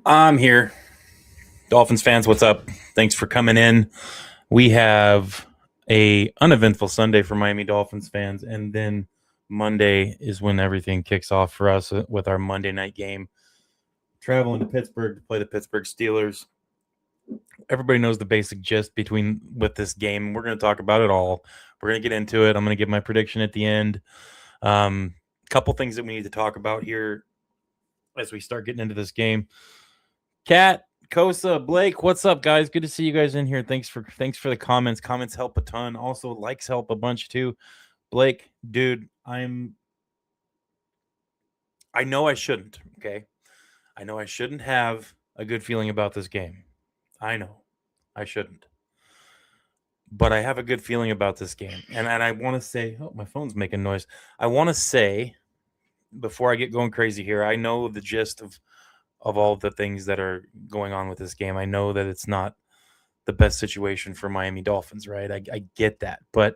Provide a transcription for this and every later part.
I'm here. Dolphins fans, what's up? Thanks for coming in. We have a uneventful Sunday for Miami Dolphins fans, and then Monday is when everything kicks off for us with our Monday night game. Traveling to Pittsburgh to play the Pittsburgh Steelers. Everybody knows the basic gist with this game. We're going to talk about it all. We're going to get into it. I'm going to give my prediction at the end. Couple things that we need to talk about here as we start getting into this game. Kat, Kosa, Blake, what's up, guys? Good to see you guys in here. Thanks for the comments. Comments help a ton. Also, likes help a bunch too. Blake, dude, I know I shouldn't, okay? I know I shouldn't have a good feeling about this game. I know I shouldn't. But I have a good feeling about this game. And I want to say, oh, my phone's making noise. I want to say, before I get going crazy here, I know the gist of all the things that are going on with this game. I know that it's not the best situation for Miami Dolphins, right? I get that. But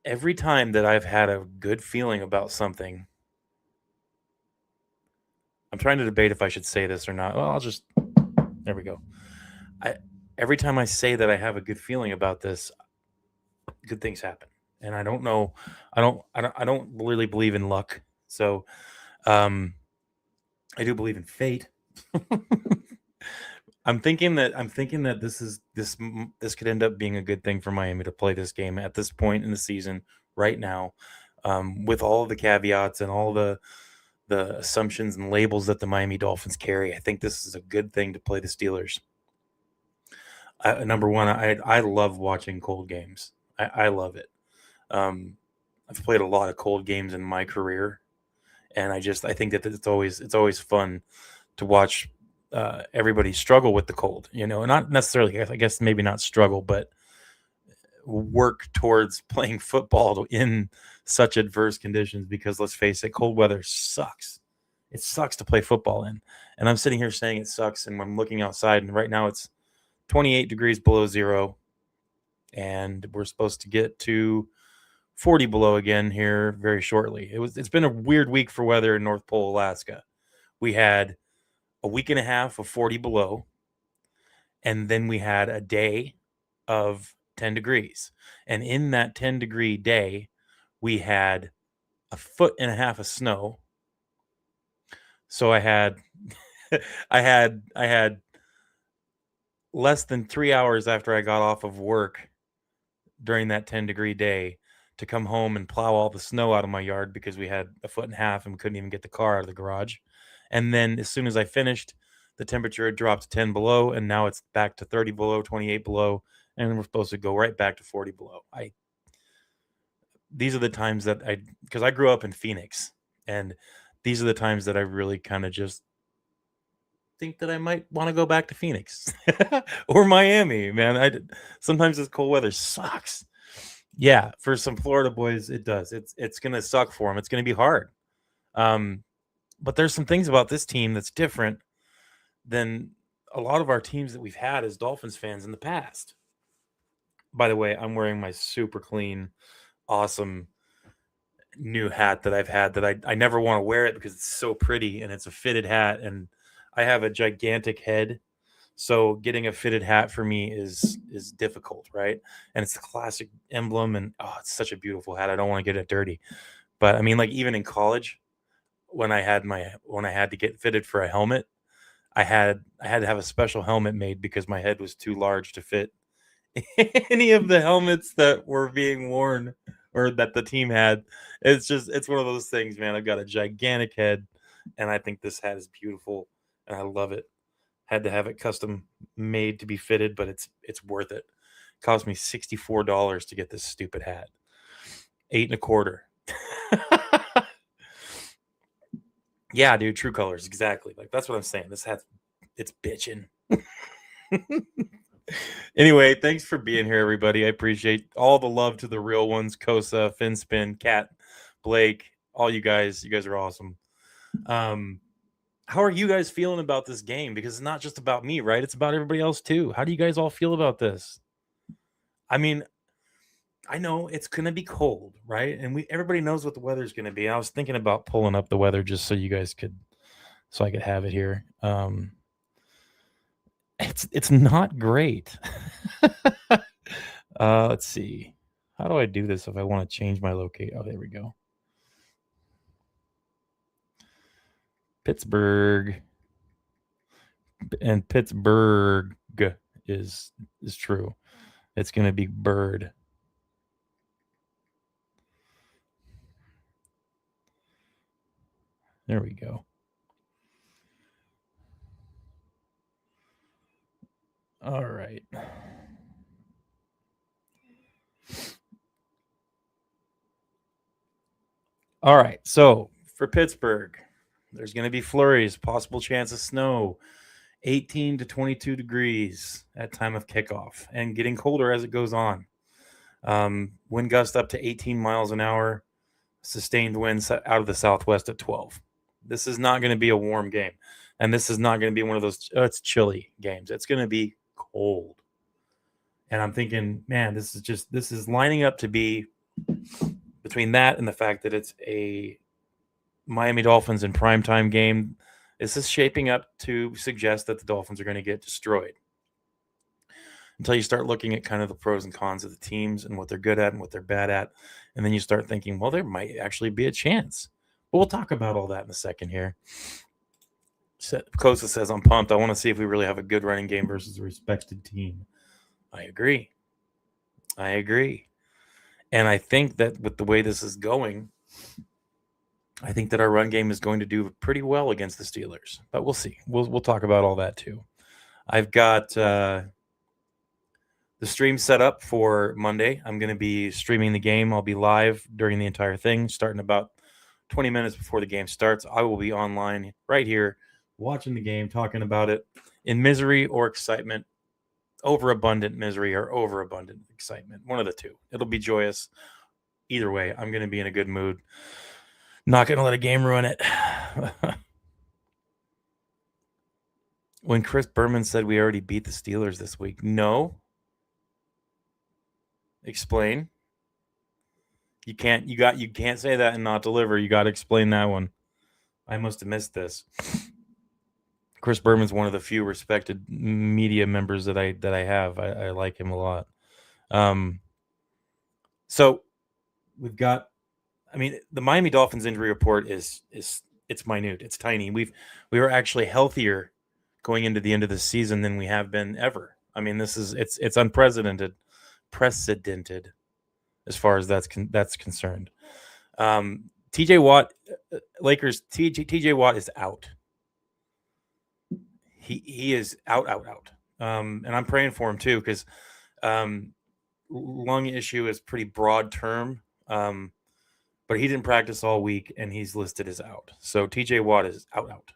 every time that I've had a good feeling about something, I'm trying to debate if I should say this or not. Well, there we go. Every time I say that I have a good feeling about this, good things happen. And I don't know, I don't really believe in luck. So, I do believe in fate. I'm thinking that this could end up being a good thing for Miami to play this game at this point in the season right now, with all of the caveats and all the assumptions and labels that the Miami Dolphins carry. I think this is a good thing to play the Steelers. Number one, I love watching cold games. I love it. I've played a lot of cold games in my career, and I think that it's always fun to watch everybody struggle with the cold, not necessarily, I guess maybe not struggle, but work towards playing football in such adverse conditions, because let's face it, cold weather sucks. It sucks to play football in. And I'm sitting here saying it sucks, and I'm looking outside, and right now it's 28 degrees below zero, and we're supposed to get to 40 below again here very shortly. It's been a weird week for weather in North Pole, Alaska. We had a week and a half of 40 below, and then we had a day of 10 degrees. And in that 10-degree day, we had a foot and a half of snow. So I had I had less than 3 hours after I got off of work during that 10-degree day to come home and plow all the snow out of my yard, because we had a foot and a half and we couldn't even get the car out of the garage. And then as soon as I finished, the temperature had dropped to 10 below, and now it's back to 30 below, 28 below, and we're supposed to go right back to 40 below. These are the times that because I grew up in Phoenix, and these are the times that I really kind of just think that I might want to go back to Phoenix or Miami, man. Sometimes this cold weather sucks. Yeah, for some Florida boys, it does. It's going to suck for them. It's going to be hard. But there's some things about this team that's different than a lot of our teams that we've had as Dolphins fans in the past. By the way, I'm wearing my super clean, awesome new hat that I've had that I never want to wear it because it's so pretty, and it's a fitted hat, and I have a gigantic head. So getting a fitted hat for me is difficult, right? And it's the classic emblem, and it's such a beautiful hat. I don't want to get it dirty. But I mean, like, even in college, when I had to get fitted for a helmet, I had to have a special helmet made because my head was too large to fit any of the helmets that were being worn or that the team had. It's one of those things, man. I've got a gigantic head, and I think this hat is beautiful, and I love it. Had to have it custom made to be fitted, but it's worth it. Cost me $64 to get this stupid hat. $8.25. Yeah, dude, true colors, exactly. Like, that's what I'm saying. This hat, it's bitching. Anyway, thanks for being here, everybody. I appreciate all the love to the real ones: Kosa, Finspin, Kat, Blake, all you guys. You guys are awesome. How are you guys feeling about this game? Because it's not just about me, right? It's about everybody else too. How do you guys all feel about this? I mean, I know it's going to be cold, right? And everybody knows what the weather's going to be. I was thinking about pulling up the weather just so you guys could so I could have it here. It's not great. Let's see. How do I do this if I want to change my location? Oh, there we go. Pittsburgh. And Pittsburgh is true. It's going to be bird. There we go. All right. All right. So for Pittsburgh, there's going to be flurries, possible chance of snow, 18 to 22 degrees at time of kickoff, and getting colder as it goes on. Wind gust up to 18 miles an hour, sustained winds out of the southwest at 12. This is not going to be a warm game, and this is not going to be one of those it's chilly games. It's going to be cold. And I'm thinking, man, this is lining up to be between that and the fact that it's a Miami Dolphins in primetime game. This is shaping up to suggest that the Dolphins are going to get destroyed. Until you start looking at kind of the pros and cons of the teams and what they're good at and what they're bad at. And then you start thinking, well, there might actually be a chance. But we'll talk about all that in a second here. Kosa says, I'm pumped. I want to see if we really have a good running game versus a respected team. I agree. And I think that with the way this is going, I think that our run game is going to do pretty well against the Steelers. But we'll see. We'll talk about all that too. I've got the stream set up for Monday. I'm going to be streaming the game. I'll be live during the entire thing, starting about 20 minutes before the game starts. I will be online right here, watching the game, talking about it in misery or excitement, overabundant misery or overabundant excitement. One of the two. It'll be joyous. Either way, I'm going to be in a good mood. Not going to let a game ruin it. When Chris Berman said we already beat the Steelers this week, no. Explain. You can't say that and not deliver. You got to explain that one. I must have missed this. Chris Berman's one of the few respected media members that I have. I like him a lot. So we've got, the Miami Dolphins injury report is it's minute. It's tiny. We were actually healthier going into the end of the season than we have been ever. It's unprecedented, as far as that's concerned. TJ Watt, Lakers. TJ Watt is out. He is out. And I'm praying for him too, because lung issue is pretty broad term. But he didn't practice all week, and he's listed as out. So TJ Watt is out.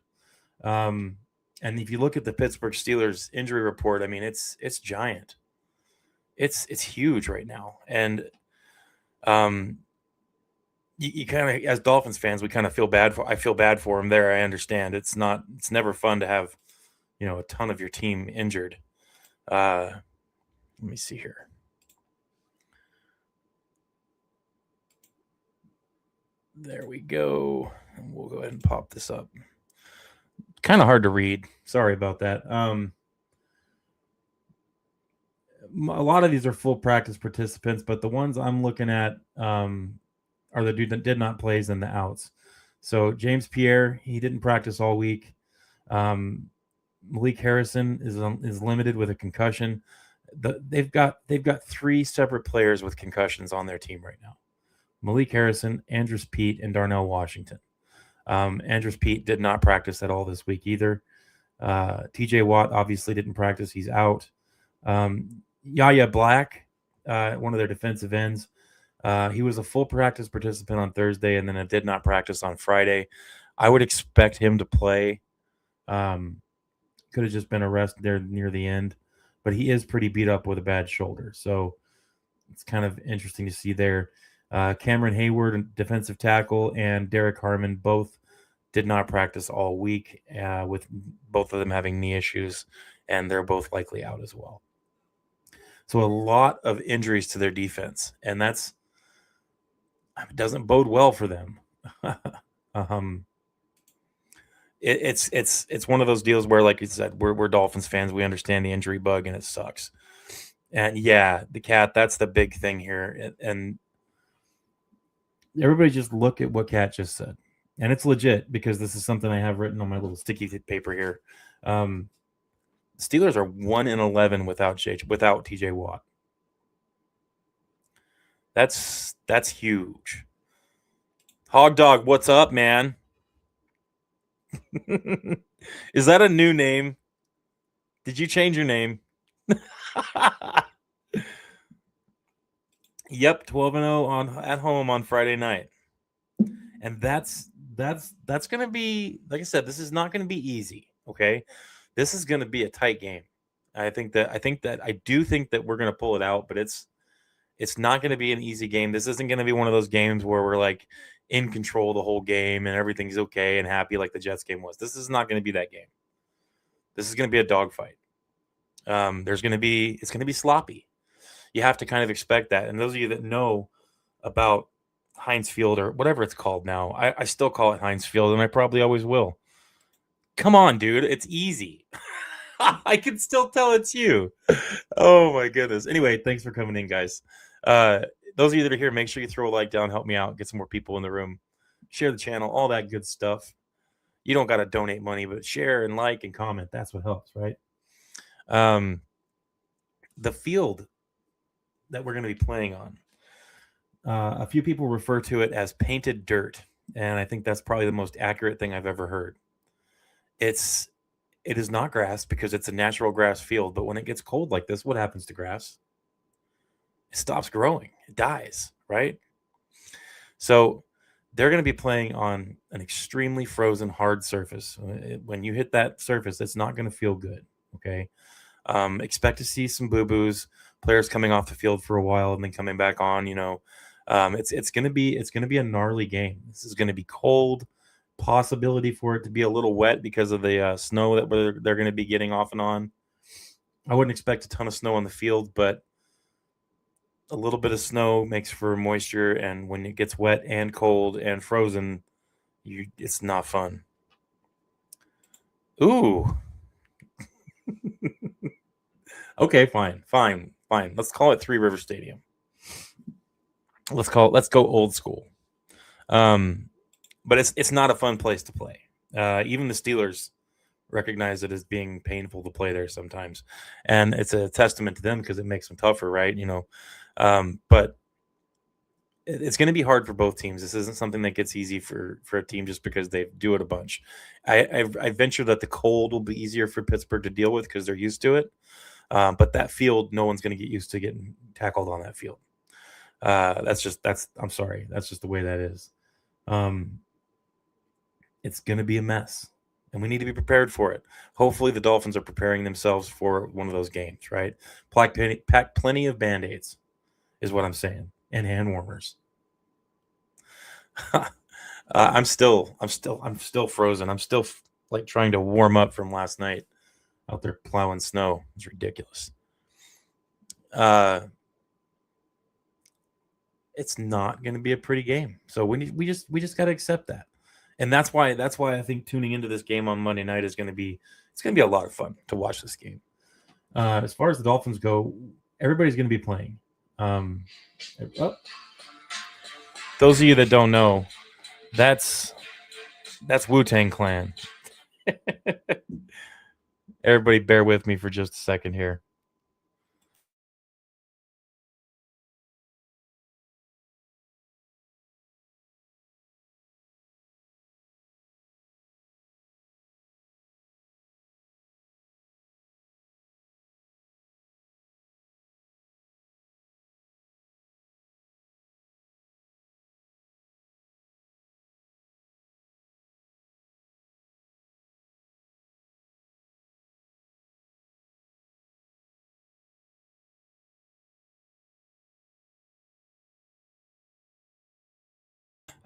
And if you look at the Pittsburgh Steelers injury report, it's giant. It's huge right now, and you kind of, as Dolphins fans, we kind of feel bad for. I feel bad for him there. I understand. It's never fun to have, a ton of your team injured. Let me see here. There we go. And we'll go ahead and pop this up. Kind of hard to read. Sorry about that. A lot of these are full practice participants, but the ones I'm looking at are the dude that did not plays and the outs. So James Pierre, he didn't practice all week. Malik Harrison is limited with a concussion. They've got 3 separate players with concussions on their team right now. Malik Harrison, Andrews Pete, and Darnell Washington. Andrews Pete did not practice at all this week either. TJ Watt obviously didn't practice. He's out. Yaya Black, one of their defensive ends, he was a full practice participant on Thursday and then did not practice on Friday. I would expect him to play. Could have just been a rest there near the end, but he is pretty beat up with a bad shoulder. So it's kind of interesting to see there. Cameron Hayward, defensive tackle, and Derek Harmon both did not practice all week, with both of them having knee issues, and they're both likely out as well. So a lot of injuries to their defense, and it doesn't bode well for them. it's one of those deals where, like you said, we're Dolphins fans. We understand the injury bug, and it sucks. And yeah, the cat, that's the big thing here. And everybody just look at what Cat just said. And it's legit because this is something I have written on my little sticky paper here. Steelers are 1-11 without TJ Watt. That's huge. Hog Dog, what's up, man? Is that a new name? Did you change your name? Yep, 12-0 on at home on Friday night. And that's going to be, like I said, this is not going to be easy, okay? This is going to be a tight game. I do think that we're going to pull it out, but it's not going to be an easy game. This isn't going to be one of those games where we're like in control the whole game and everything's okay and happy like the Jets game was. This is not going to be that game. This is going to be a dogfight. It's going to be sloppy. You have to kind of expect that. And those of you that know about Heinz Field or whatever it's called now, I still call it Heinz Field, and I probably always will. Come on, dude. It's easy. I can still tell it's you. Oh, my goodness. Anyway, thanks for coming in, guys. Those of you that are here, make sure you throw a like down, help me out, get some more people in the room, share the channel, all that good stuff. You don't got to donate money, but share and like and comment. That's what helps, right? The field that we're going to be playing on, a few people refer to it as painted dirt, and I think that's probably the most accurate thing I've ever heard. It is not grass because it's a natural grass field, but when it gets cold like this, what happens to grass? It stops growing. It dies, right? So they're going to be playing on an extremely frozen, hard surface. When you hit that surface, it's not going to feel good, okay? Expect to see some boo-boos, players coming off the field for a while and then coming back on. It's going to be a gnarly game. This is going to be cold. Possibility for it to be a little wet because of the snow that they're going to be getting off and on. I wouldn't expect a ton of snow on the field, but a little bit of snow makes for moisture, and when it gets wet and cold and frozen, it's not fun. Ooh. Okay, fine. Let's call it Three River Stadium. Let's go old school. But it's not a fun place to play. Even the Steelers recognize it as being painful to play there sometimes, and it's a testament to them because it makes them tougher, right? But it's going to be hard for both teams. This isn't something that gets easy for a team just because they do it a bunch. I venture that the cold will be easier for Pittsburgh to deal with because they're used to it. But that field, no one's going to get used to getting tackled on that field. I'm sorry. That's just the way that is. It's going to be a mess, and we need to be prepared for it. Hopefully the Dolphins are preparing themselves for one of those games, right? Pack plenty of Band-Aids is what I'm saying, and hand warmers. I'm still frozen. I'm still like trying to warm up from last night out there plowing snow. It's ridiculous. It's not going to be a pretty game. So we just got to accept that. And that's why I think tuning into this game on Monday night is going to be a lot of fun to watch this game. As far as the Dolphins go, everybody's going to be playing. Those of you that don't know, that's Wu-Tang Clan. Everybody bear with me for just a second here.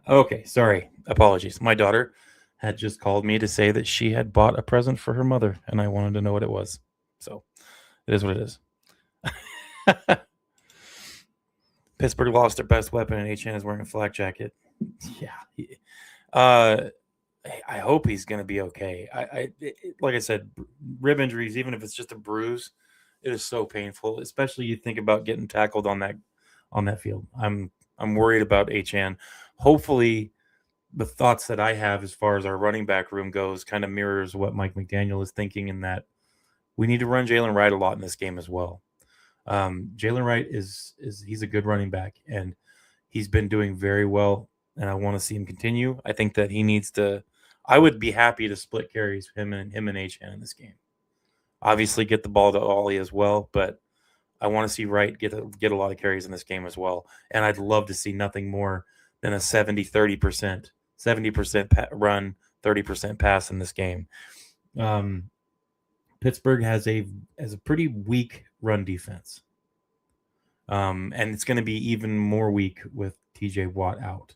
Okay, sorry. Apologies. My daughter had just called me to say that she had bought a present for her mother, and I wanted to know what it was. So it is what it is. Pittsburgh lost their best weapon, and HN is wearing a flak jacket. Yeah. I hope he's going to be okay. Like I said, rib injuries, even if it's just a bruise, it is so painful. Especially you think about getting tackled on that field. I'm worried about HN. Hopefully, the thoughts that I have as far as our running back room goes kind of mirrors what Mike McDaniel is thinking, in that we need to run Jalen Wright a lot in this game as well. Jalen Wright is he's a good running back, and he's been doing very well, and I want to see him continue. I think that he needs to. I would be happy to split carries him and HN in this game. Obviously, get the ball to Ollie as well, but I want to see Wright get a lot of carries in this game as well. And I'd love to see nothing more than a 70-30%, 70% run, 30% pass in this game. Pittsburgh has a pretty weak run defense. And it's going to be even more weak with TJ Watt out.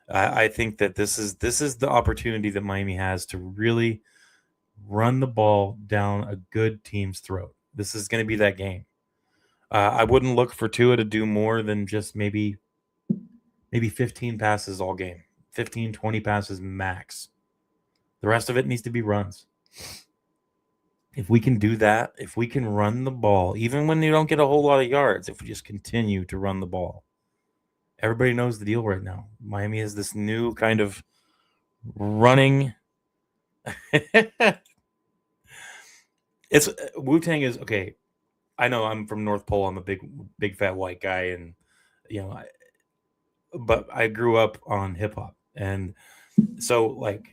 I think that this is the opportunity that Miami has to really run the ball down a good team's throat. This is going to be that game. I wouldn't look for Tua to do more than just maybe 15 passes all game. 15, 20 passes max. The rest of it needs to be runs. If we can do that, if we can run the ball, even when you don't get a whole lot of yards, if we just continue to run the ball, everybody knows the deal right now. Miami is this new kind of running. It's Wu-Tang is okay. I know I'm from North Pole. I'm a big fat white guy, and but I grew up on hip hop, and so like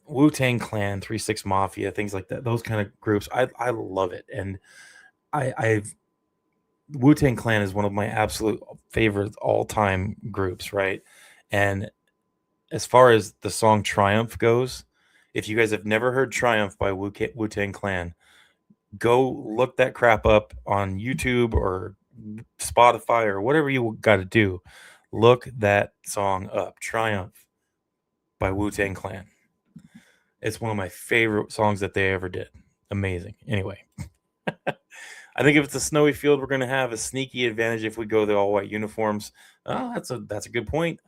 Wu-Tang Clan, 3-6 Mafia, things like that. Those kind of groups, I love it, and I've Wu-Tang Clan is one of my absolute favorite all-time groups, right? And as far as the song Triumph goes, if you guys have never heard Triumph by Wu-Tang Clan, go look that crap up on YouTube or Spotify or whatever you got to do. Look that song up, Triumph by Wu-Tang Clan. It's one of my favorite songs that they ever did. Amazing. Anyway, I think if it's a snowy field, we're going to have a sneaky advantage if we go the all white uniforms. That's a good point.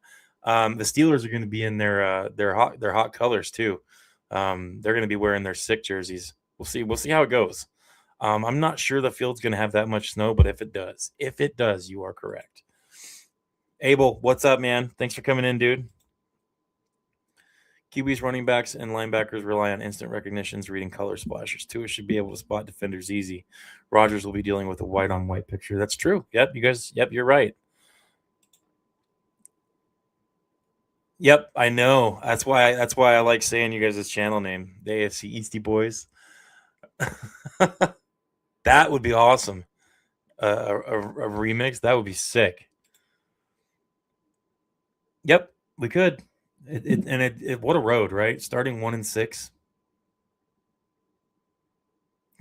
The Steelers are going to be in their hot colors too. They're going to be wearing their sick jerseys. We'll see how it goes. I'm not sure the field's going to have that much snow, but if it does, you are correct. Abel, what's up, man? Thanks for coming in, dude. QBs, running backs, and linebackers rely on instant recognitions, reading color splashers. Tua should be able to spot defenders easy. Rodgers will be dealing with a white-on-white picture. That's true. Yep, you're right. Yep, I know. That's why I like saying you guys' channel name, the AFC Eastie Boys. That would be awesome. A remix, that would be sick. Yep, we could. What a road, right? Starting 1-6.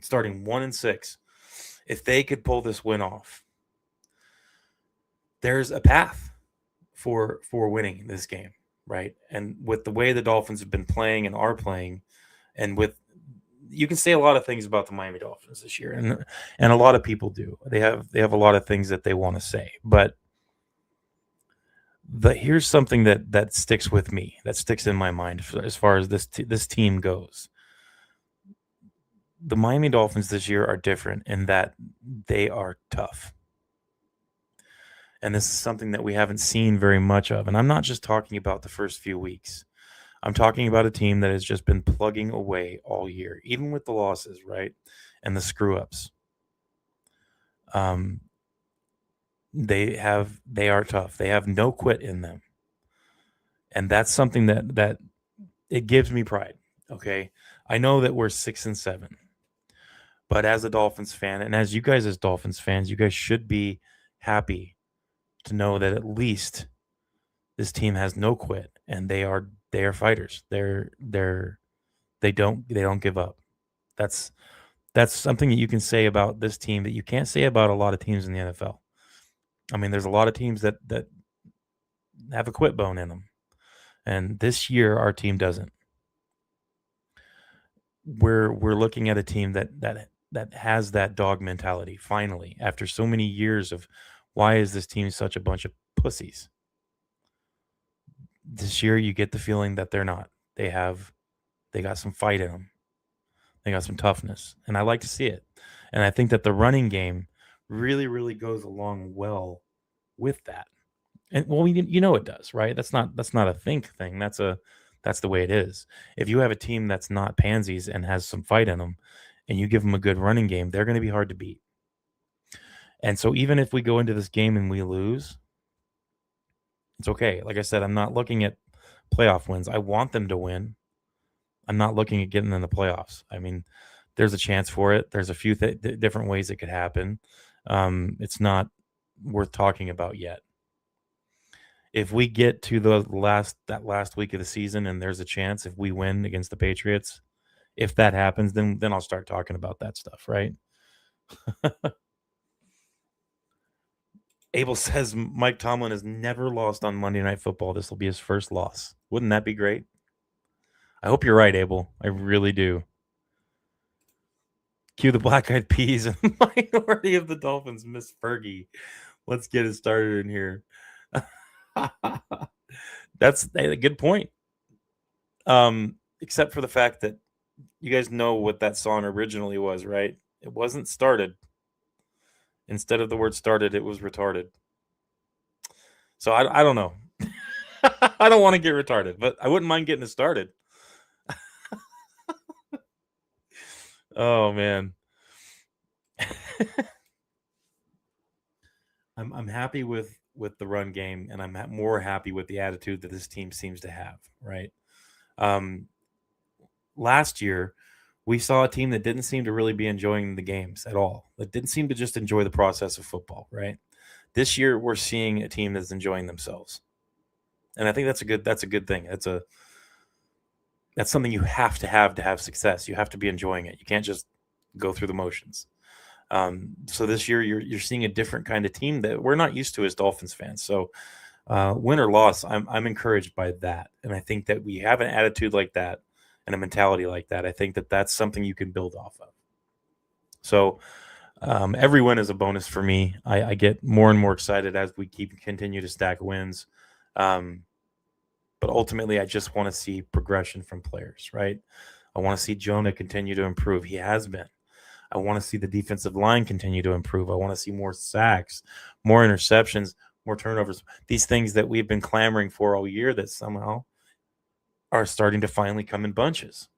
Starting 1-6. If they could pull this win off, there's a path for winning this game, right? And with the way the Dolphins have been playing and are playing, and with you can say a lot of things about the Miami Dolphins this year, and a lot of people do. They have a lot of things that they want to say, but here's something that sticks with me, that sticks in my mind as far as this team goes. The Miami Dolphins this year are different in that they are tough. And this is something that we haven't seen very much of. And I'm not just talking about the first few weeks. I'm talking about a team that has just been plugging away all year, even with the losses, right? And the screw-ups. They are tough. They have no quit in them. And that's something that it gives me pride. Okay. I know that we're 6-7, but as a Dolphins fan, and as you guys as Dolphins fans, you guys should be happy to know that at least this team has no quit, and they are fighters. They don't give up. That's something that you can say about this team that you can't say about a lot of teams in the NFL. I mean, there's a lot of teams that have a quit bone in them, and this year our team doesn't. We're looking at a team that has that dog mentality. Finally, after so many years of why is this team such a bunch of pussies? This year, you get the feeling that they're not. They got some fight in them. They got some toughness, and I like to see it. And I think that the running game really, really goes along well with that. And well, it does, right? That's not a think thing. That's the way it is. If you have a team that's not pansies and has some fight in them, and you give them a good running game, they're going to be hard to beat. And so even if we go into this game and we lose, it's okay. Like I said, I'm not looking at playoff wins. I want them to win. I'm not looking at getting in the playoffs. I mean, there's a chance for it. There's a few different ways it could happen. It's not worth talking about yet. If we get to that last week of the season and there's a chance if we win against the Patriots, if that happens, then I'll start talking about that stuff, right? Abel says Mike Tomlin has never lost on Monday Night Football. This will be his first loss. Wouldn't that be great? I hope you're right, Abel. I really do. Cue the Black Eyed Peas and minority of the Dolphins miss Fergie. Let's get it started in here. That's a good point. Except for the fact that you guys know what that song originally was, right? It wasn't started. Instead of the word started, it was retarded. So I don't know. I don't want to get retarded, but I wouldn't mind getting it started. Oh man. I'm happy with the run game, and I'm more happy with the attitude that this team seems to have, right? Last year, we saw a team that didn't seem to really be enjoying the games at all. That didn't seem to just enjoy the process of football, right? This year, we're seeing a team that's enjoying themselves, and I think that's a good thing. That's something you have to have success. You have to be enjoying it. You can't just go through the motions. So this year, you're seeing a different kind of team that we're not used to as Dolphins fans. So win or loss, I'm encouraged by that, and I think that we have an attitude like that and a mentality like that. I think that that's something you can build off of. So every win is a bonus for me. I get more and more excited as we continue to stack wins. But ultimately, I just want to see progression from players, right? I want to see Jonah continue to improve. He has been. I want to see the defensive line continue to improve. I want to see more sacks, more interceptions, more turnovers. These things that we've been clamoring for all year that somehow are starting to finally come in bunches.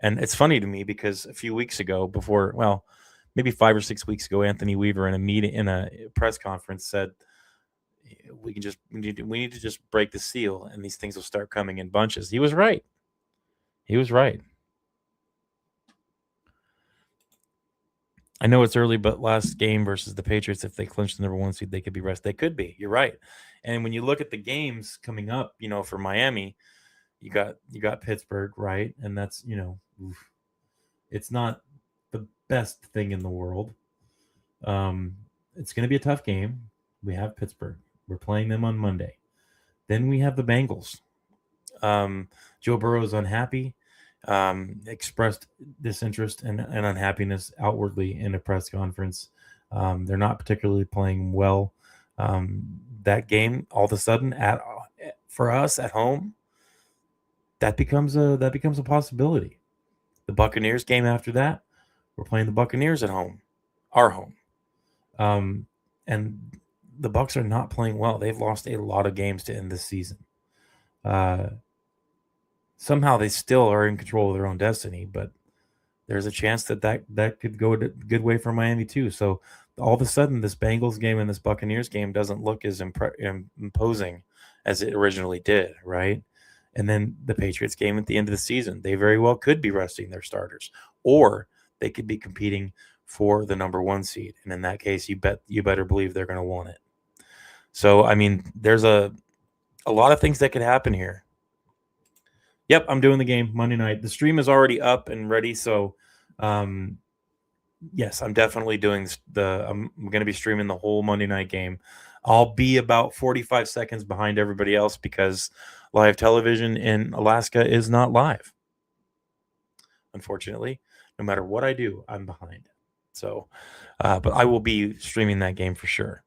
And it's funny to me because a few weeks ago, maybe 5 or 6 weeks ago, Anthony Weaver in a press conference said, we need to just break the seal and these things will start coming in bunches. He was right. I know it's early, but last game versus the Patriots, if they clinch the number 1 seed, they could be rested. They could be. You're right. And when you look at the games coming up, for Miami, you got Pittsburgh, right? And that's, it's not the best thing in the world. It's going to be a tough game. We have Pittsburgh. We're playing them on Monday. Then we have the Bengals. Joe Burrow's unhappy. Expressed disinterest and unhappiness outwardly in a press conference. They're not particularly playing well. That game, all of a sudden, for us at home, that becomes a possibility. The Buccaneers game after that, we're playing the Buccaneers at home, our home, and the Bucs are not playing well. They've lost a lot of games to end this season. Somehow they still are in control of their own destiny, but there's a chance that could go a good way for Miami too. So all of a sudden, this Bengals game and this Buccaneers game doesn't look as imposing as it originally did, right? And then the Patriots game at the end of the season, they very well could be resting their starters, or they could be competing for the number 1 seed. And in that case, you better believe they're going to want it. So, I mean, there's a lot of things that could happen here. Yep, I'm doing the game Monday night. The stream is already up and ready. So, yes, I'm definitely doing I'm going to be streaming the whole Monday night game. I'll be about 45 seconds behind everybody else because live television in Alaska is not live. Unfortunately, no matter what I do, I'm behind. So, but I will be streaming that game for sure.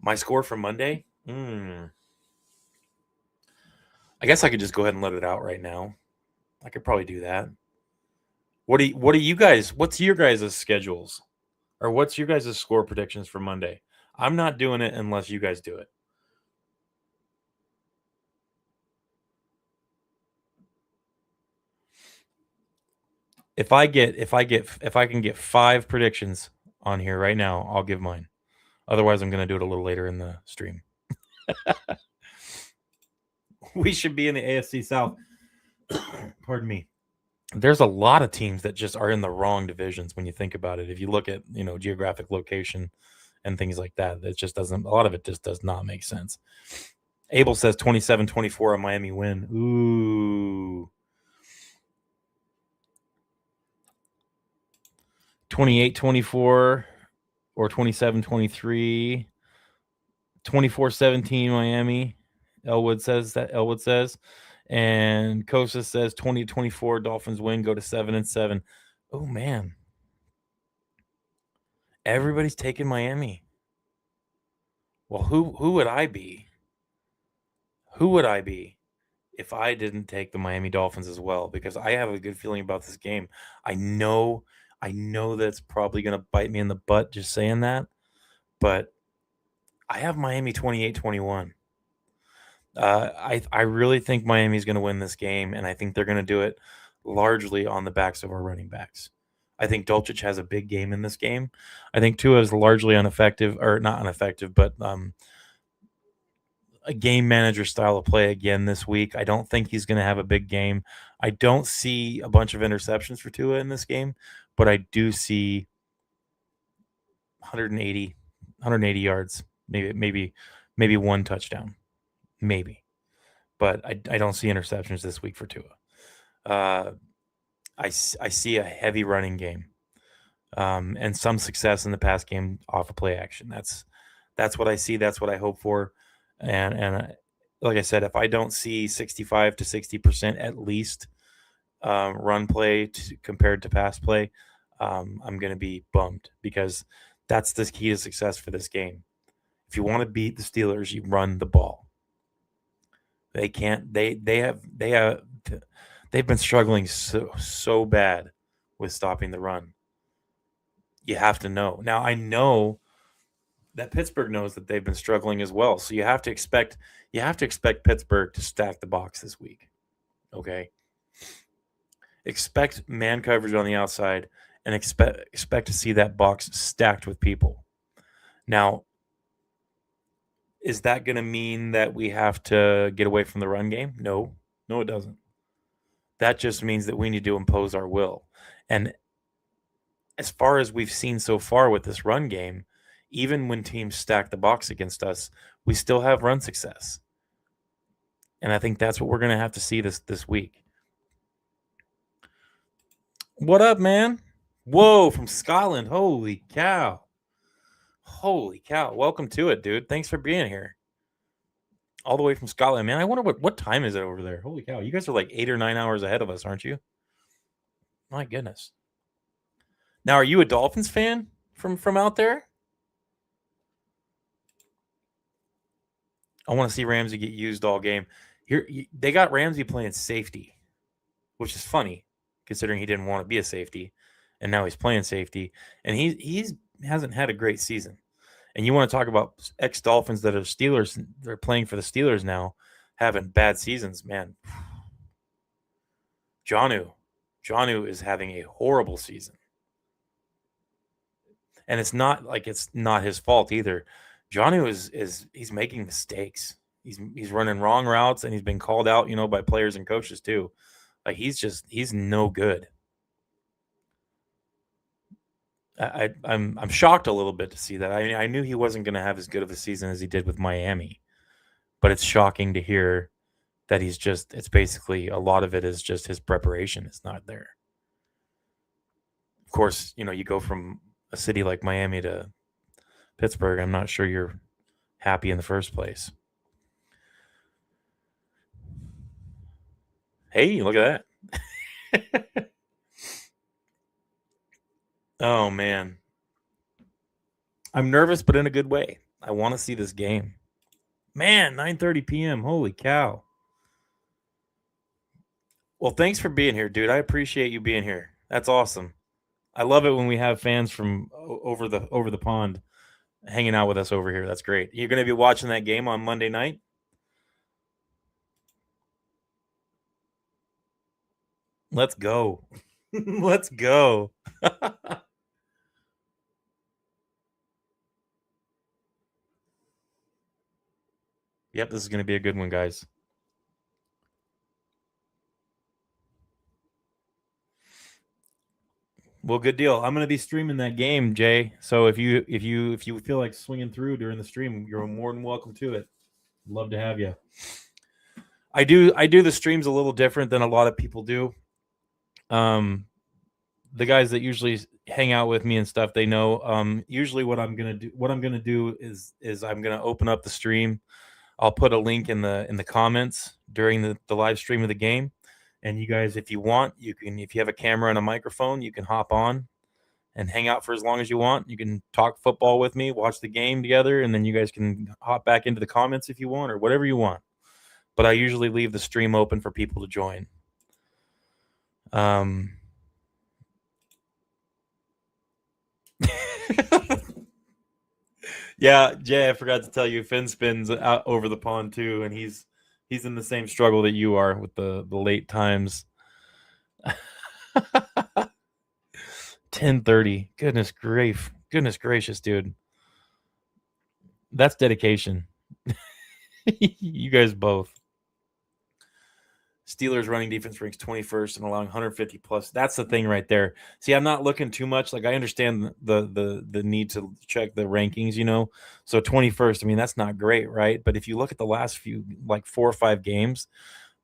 My score for Monday? I guess I could just go ahead and let it out right now. I could probably do that. What do you guys? What's your guys' schedules, or what's your guys' score predictions for Monday? I'm not doing it unless you guys do it. If I can get 5 predictions on here right now, I'll give mine. Otherwise, I'm going to do it a little later in the stream. We should be in the AFC South. Pardon me. There's a lot of teams that just are in the wrong divisions when you think about it. If you look at, geographic location and things like that, it just doesn't, a lot of it just does not make sense. Abel says 27-24 a Miami win. Ooh. 28-24 or 27-23. 24-17 Miami. Elwood says. And Kosa says 20-24 Dolphins win, go to 7-7. Oh man. Everybody's taking Miami. Well, who would I be? Who would I be if I didn't take the Miami Dolphins as well? Because I have a good feeling about this game. I know that's probably going to bite me in the butt just saying that, but I have Miami 28-21. I really think Miami's going to win this game, and I think they're going to do it largely on the backs of our running backs. I think Dulcich has a big game in this game. I think Tua is largely ineffective, or not ineffective, but a game manager style of play again this week. I don't think he's going to have a big game. I don't see a bunch of interceptions for Tua in this game, but I do see 180 yards, maybe 1 touchdown, maybe. But I don't see interceptions this week for Tua. I see a heavy running game, and some success in the pass game off of play action. That's what I see. That's what I hope for. And like I said, if I don't see 65 to 60% at least run play compared to pass play, I'm going to be bummed, because that's the key to success for this game. If you want to beat the Steelers, you run the ball. They can't. They've been struggling so bad with stopping the run. You have to know. Now I know that Pittsburgh knows that they've been struggling as well. So you have to expect Pittsburgh to stack the box this week. Okay. Expect man coverage on the outside, and expect to see that box stacked with people. Now, is that going to mean that we have to get away from the run game? No, it doesn't. That just means that we need to impose our will. And as far as we've seen so far with this run game, even when teams stack the box against us, we still have run success. And I think that's what we're going to have to see this week. What up, man? Whoa, from Scotland. Holy cow. Welcome to it, dude. Thanks for being here. All the way from Scotland, man. I wonder what time is it over there? Holy cow. You guys are like 8 or 9 hours ahead of us, aren't you? My goodness. Now, are you a Dolphins fan from out there? I want to see Ramsey get used all game. Here, they got Ramsey playing safety, which is funny considering he didn't want to be a safety, and now he's playing safety, and he hasn't had a great season. And you want to talk about ex-Dolphins that are Steelers, they're playing for the Steelers now, having bad seasons, man. Jonnu is having a horrible season. And it's not his fault either. Jonnu he's making mistakes. He's running wrong routes, and he's been called out, by players and coaches too. Like he's no good. I'm shocked a little bit to see that. I mean, I knew he wasn't going to have as good of a season as he did with Miami, but it's shocking to hear that it's basically a lot of it is just his preparation is not there. Of course, you go from a city like Miami to Pittsburgh. I'm not sure you're happy in the first place. Hey, look at that. Oh, man. I'm nervous, but in a good way. I want to see this game. Man, 9:30 p.m. Holy cow. Well, thanks for being here, dude. I appreciate you being here. That's awesome. I love it when we have fans from over the pond hanging out with us over here. That's great. You're going to be watching that game on Monday night? Let's go. Let's go. Yep, this is going to be a good one, guys. Well, good deal. I'm going to be streaming that game, Jay. So if you feel like swinging through during the stream, you're more than welcome to it. Love to have you. I do the streams a little different than a lot of people do. The guys that usually hang out with me and stuff, they know. Usually, what I'm gonna do is I'm gonna open up the stream. I'll put a link in the comments during the live stream of the game, and you guys, if you want, you can. If you have a camera and a microphone, you can hop on and hang out for as long as you want. You can talk football with me, watch the game together, and then you guys can hop back into the comments if you want or whatever you want. But I usually leave the stream open for people to join. Yeah, Jay, I forgot to tell you, Finn spins out over the pond too, and he's in the same struggle that you are with the late times. 10:30. Goodness gracious, dude. That's dedication. You guys both. Steelers running defense ranks 21st and allowing 150 plus. That's the thing right there. See, I'm not looking too much. Like, I understand the need to check the rankings, So 21st, I mean, that's not great, right? But if you look at the last few, like 4 or 5 games,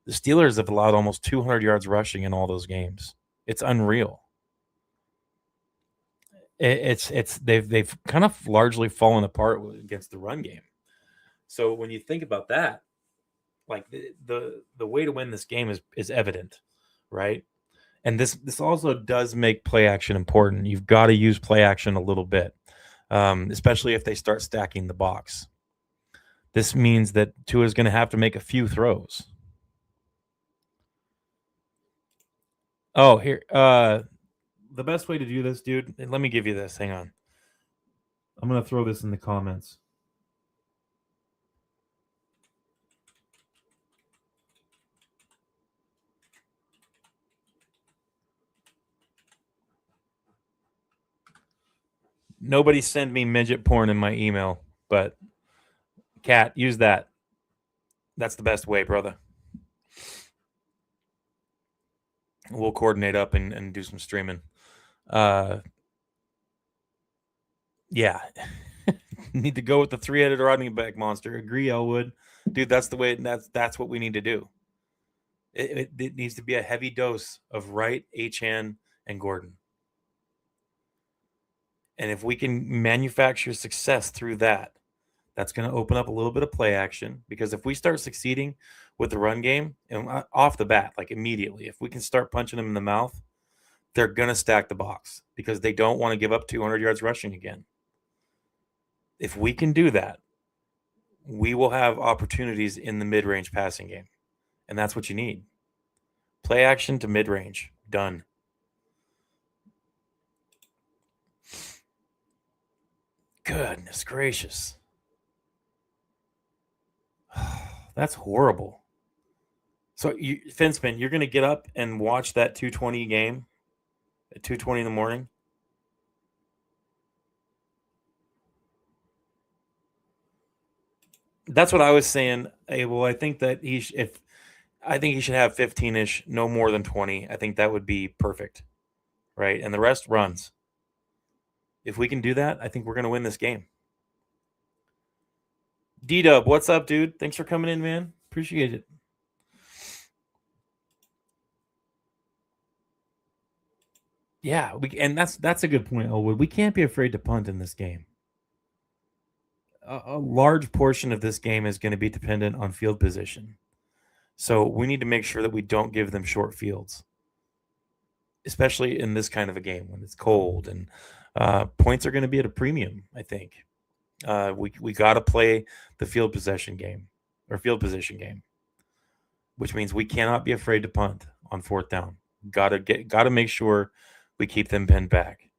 the Steelers have allowed almost 200 yards rushing in all those games. It's unreal. They've kind of largely fallen apart against the run game. So when you think about that, like the way to win this game is evident, right? And this also does make play action important. You've got to use play action a little bit, especially if they start stacking the box. This means that Tua is going to have to make a few throws. Oh, here, the best way to do this, dude. Let me give you this. Hang on. I'm going to throw this in the comments. Nobody send me midget porn in my email, but Cat, use that. That's the best way, brother. We'll coordinate up and do some streaming. Yeah. Need to go with the 3-headed running back monster. Agree, Elwood. Dude, that's the way. That's what we need to do. It needs to be a heavy dose of Wright, Achane, and Gordon. And if we can manufacture success through that, that's going to open up a little bit of play action. Because if we start succeeding with the run game and off the bat, like immediately, if we can start punching them in the mouth, they're going to stack the box because they don't want to give up 200 yards rushing again. If we can do that, we will have opportunities in the mid-range passing game. And that's what you need. Play action to mid-range. Done. Goodness gracious. That's horrible. So, Finspin, you're going to get up and watch that 2:20 game at 2:20 in the morning? That's what I was saying. Hey, well, I think that I think he should have 15-ish, no more than 20. I think that would be perfect, right? And the rest runs. If we can do that, I think we're going to win this game. D-Dub, what's up, dude? Thanks for coming in, man. Appreciate it. Yeah, and that's a good point, Elwood. We can't be afraid to punt in this game. A large portion of this game is going to be dependent on field position. So we need to make sure that we don't give them short fields, especially in this kind of a game when it's cold and points are going to be at a premium, I think. We got to play the field position game, which means we cannot be afraid to punt on fourth down. Got to make sure we keep them pinned back.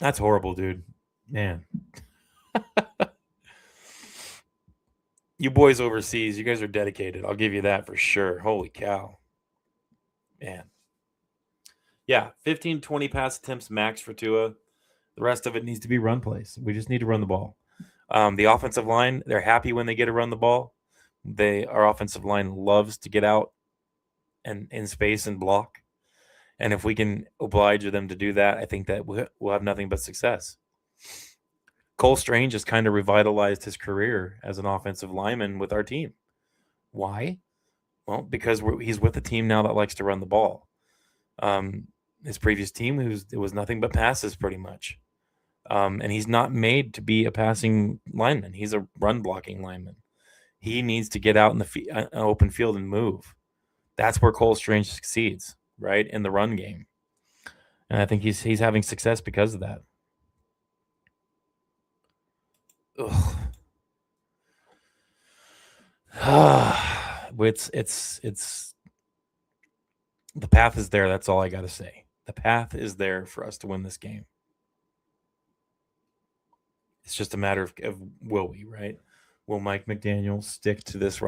That's horrible, dude. Man. You boys overseas, you guys are dedicated. I'll give you that for sure. Holy cow. Man. Yeah, 15, 20 pass attempts max for Tua. The rest of it needs to be run plays. We just need to run the ball. The offensive line, they're happy when they get to run the ball. Our offensive line loves to get out and in space and block. And if we can oblige them to do that, I think that we'll have nothing but success. Cole Strange has kind of revitalized his career as an offensive lineman with our team. Why? Well, because he's with a team now that likes to run the ball. His previous team, it was nothing but passes pretty much. And he's not made to be a passing lineman. He's a run blocking lineman. He needs to get out in the open field and move. That's where Cole Strange succeeds, right, in the run game. And I think he's having success because of that. Ugh. It's the path is there. That's all I got to say. The path is there for us to win this game. It's just a matter of will we, right? Will Mike McDaniel stick to this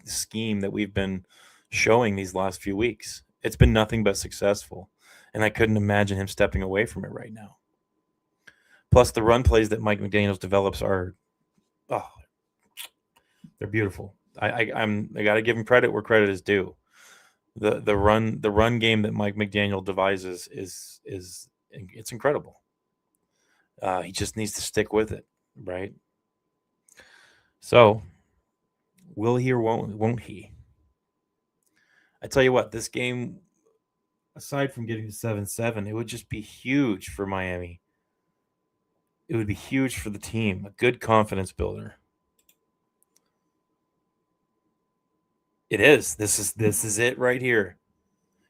scheme that we've been showing these last few weeks? It's been nothing but successful, and I couldn't imagine him stepping away from it right now. Plus, the run plays that Mike McDaniel develops are, they're beautiful. I got to give him credit where credit is due. The run game that Mike McDaniel devises is it's incredible. He just needs to stick with it, right? So, will he or won't he? I tell you what, this game, aside from getting to 7-7, it would just be huge for Miami. It would be huge for the team. A good confidence builder. It is. This is it right here.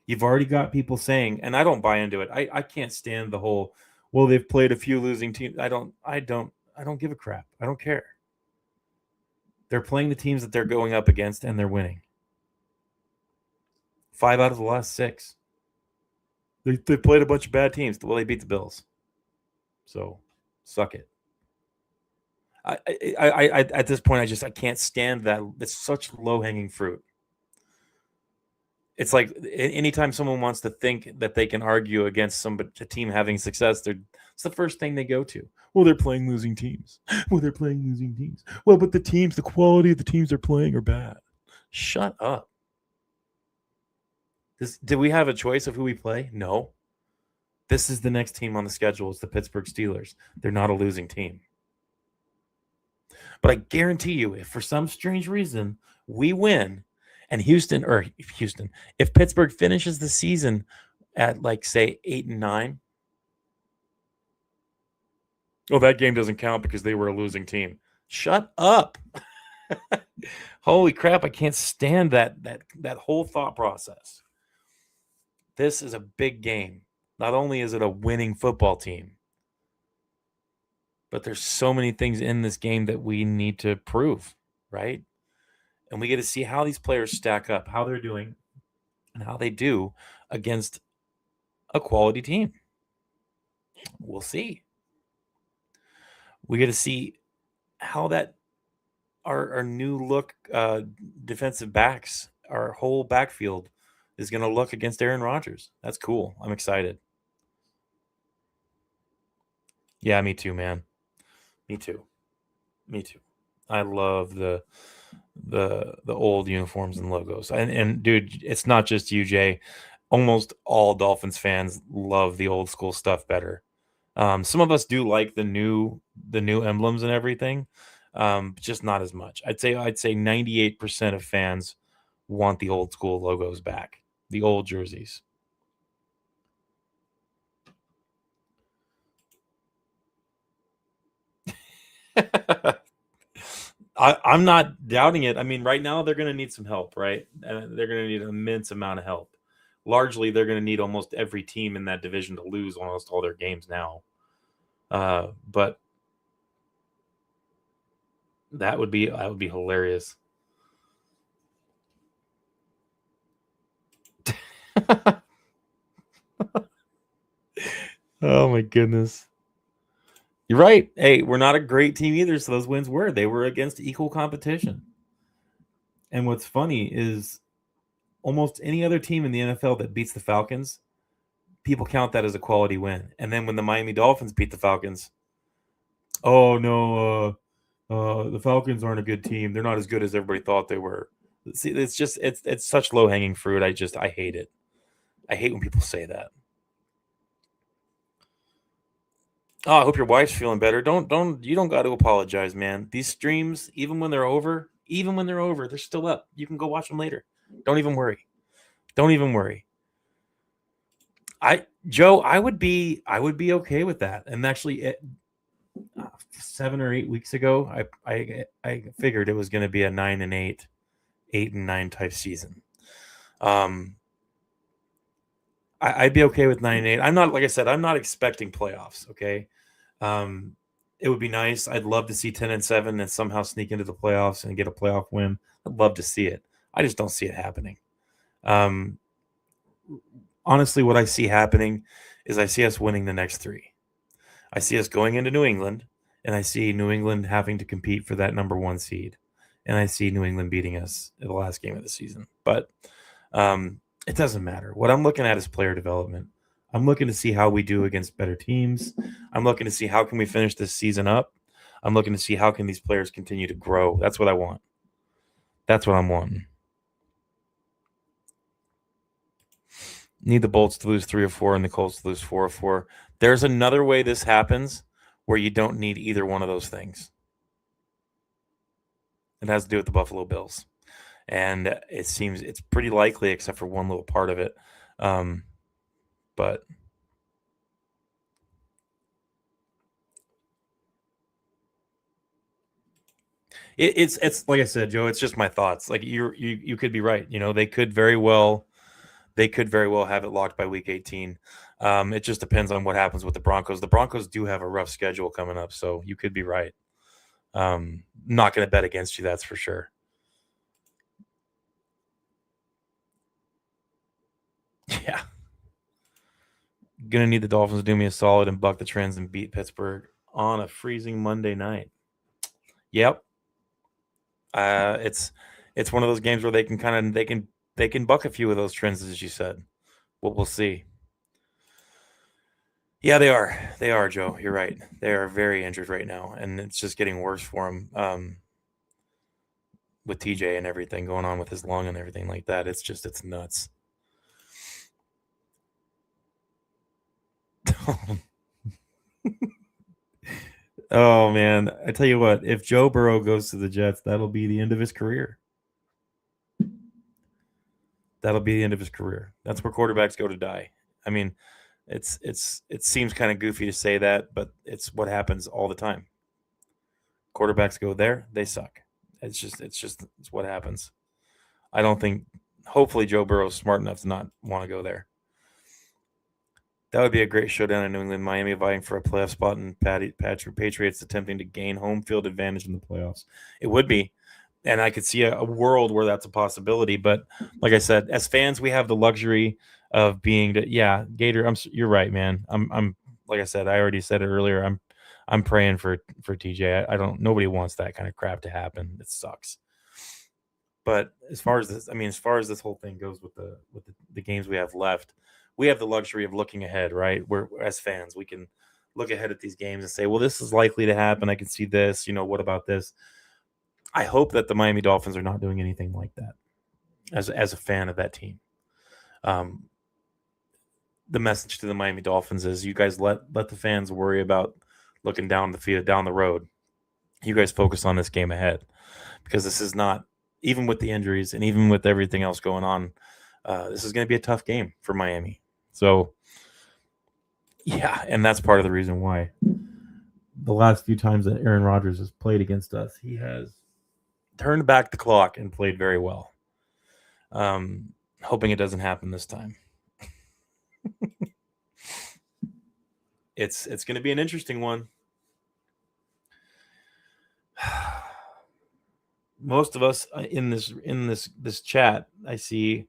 You've already got people saying, and I don't buy into it. I can't stand the whole, well, they've played a few losing teams. I don't give a crap. I don't care. They're playing the teams that they're going up against, and they're winning. 5 out of the last 6. They played a bunch of bad teams. Well, they beat the Bills. So, suck it. I at this point, I can't stand that. It's such low-hanging fruit. It's like anytime someone wants to think that they can argue against a team having success, it's the first thing they go to. Well, they're playing losing teams. Well, but the quality of the teams they're playing are bad. Shut up. Did we have a choice of who we play? No. This is the next team on the schedule. It's the Pittsburgh Steelers. They're not a losing team. But I guarantee you, if for some strange reason we win, and if Pittsburgh finishes the season at say 8-9, that game doesn't count because they were a losing team. Shut up. Holy crap, I can't stand that whole thought process. This is a big game. Not only is it a winning football team, but there's so many things in this game that we need to prove, right? And we get to see how these players stack up, how they're doing, and how they do against a quality team. We'll see. We get to see how that our new look defensive backs, our whole backfield is going to look against Aaron Rodgers. That's cool. I'm excited. Yeah, me too, man. Me too. I love the old uniforms and logos. And dude, it's not just you, Jay. Almost all Dolphins fans love the old school stuff better. Some of us do like the new emblems and everything, just not as much. I'd say 98% of fans want the old school logos back, the old jerseys. I'm not doubting it. I mean, right now they're going to need some help, right? And they're going to need an immense amount of help. Largely, they're going to need almost every team in that division to lose almost all their games now. But that would be hilarious. Oh my goodness. You're right. Hey, we're not a great team either, so those wins they were against equal competition. And what's funny is almost any other team in the NFL that beats the Falcons, people count that as a quality win. And then when the Miami Dolphins beat the Falcons, oh no, the Falcons aren't a good team. They're not as good as everybody thought they were. See, it's such low hanging fruit. I hate it. I hate when people say that. Oh, I hope your wife's feeling better. You don't got to apologize, man. These streams, even when they're over, they're still up. You can go watch them later. Don't even worry. Don't even worry. Joe, I would be okay with that. And actually, 7 or 8 weeks ago, I figured it was going to be a 9-8, 8-9 type season. I'd be okay with 9-8. I'm not, like I said, I'm not expecting playoffs. Okay, it would be nice. I'd love to see 10-7 and somehow sneak into the playoffs and get a playoff win. I'd love to see it. I just don't see it happening. Honestly, what I see happening is I see us winning the next 3. I see us going into New England, and I see New England having to compete for that number 1 seed, and I see New England beating us in the last game of the season. But it doesn't matter. What I'm looking at is player development. I'm looking to see how we do against better teams. I'm looking to see how can we finish this season up. I'm looking to see how can these players continue to grow. That's what I want. That's what I'm wanting. Need the Bolts to lose 3 or 4 and the Colts to lose 4 or 4. There's another way this happens where you don't need either one of those things. It has to do with the Buffalo Bills. And it seems it's pretty likely, except for one little part of it. But it's like I said, Joe. It's just my thoughts. Like you could be right. You know, they could very well have it locked by week 18. It just depends on what happens with the Broncos. The Broncos do have a rough schedule coming up, so you could be right. Not going to bet against you, that's for sure. Yeah. Gonna need the Dolphins to do me a solid and buck the trends and beat Pittsburgh on a freezing Monday night. Yep. It's one of those games where they can buck a few of those trends, as you said. We'll see. Yeah, they are. They are, Joe. You're right. They are very injured right now, and it's just getting worse for them. With TJ and everything going on with his lung and everything like that, it's nuts. Oh man, I tell you what, if Joe Burrow goes to the Jets, that'll be the end of his career. That'll be the end of his career. That's where quarterbacks go to die. I mean, it seems kind of goofy to say that, but it's what happens all the time. Quarterbacks go there, they suck. It's what happens. I don't think. Hopefully, Joe Burrow's smart enough to not want to go there. That would be a great showdown in New England. Miami vying for a playoff spot, and Patriots attempting to gain home field advantage in the playoffs. It would be, and I could see a world where that's a possibility. But like I said, as fans, we have the luxury of being Gator. You're right, man. I'm like I said, I already said it earlier. I'm praying for TJ. I don't. Nobody wants that kind of crap to happen. It sucks. But as far as this whole thing goes with the games we have left, we have the luxury of looking ahead, right? We're as fans, we can look ahead at these games and say, well, this is likely to happen. I can see this. What about this? I hope that the Miami Dolphins are not doing anything like that. As a fan of that team, the message to the Miami Dolphins is, you guys let the fans worry about looking down the field, down the road. You guys focus on this game ahead, because this is not, even with the injuries and even with everything else going on, this is going to be a tough game for Miami. So, yeah, and that's part of the reason why the last few times that Aaron Rodgers has played against us, he has turned back the clock and played very well. Hoping it doesn't happen this time. It's going to be an interesting one. Most of us in this chat, I see,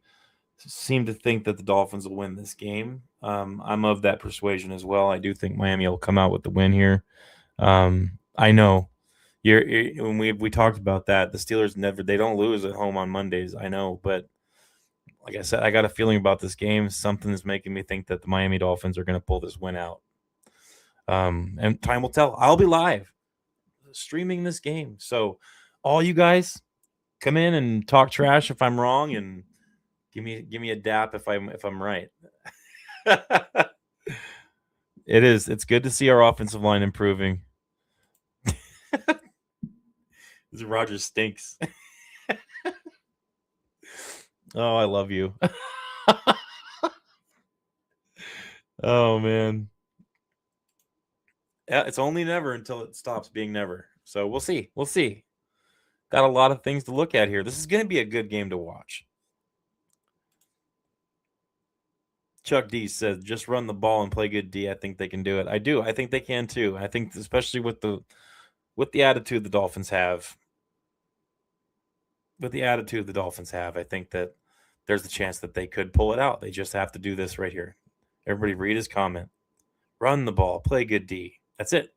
seem to think that the Dolphins will win this game. I'm of that persuasion as well. I do think Miami will come out with the win here. I know when we talked about that, the Steelers they don't lose at home on Mondays. I know, but like I said, I got a feeling about this game. Something is making me think that the Miami Dolphins are going to pull this win out. And time will tell. I'll be live streaming this game. So all you guys come in and talk trash if I'm wrong, and give me a dap if I'm right. It is. It's good to see our offensive line improving. This Rodgers stinks. Oh, I love you. Oh man. Yeah, it's only never until it stops being never. So we'll see. We'll see. Got a lot of things to look at here. This is going to be a good game to watch. Chuck D says, just run the ball and play good D. I think they can do it. I do. I think they can too. I think especially with the attitude the Dolphins have. With the attitude the Dolphins have, I think that there's a chance that they could pull it out. They just have to do this right here. Everybody read his comment. Run the ball, play good D. That's it.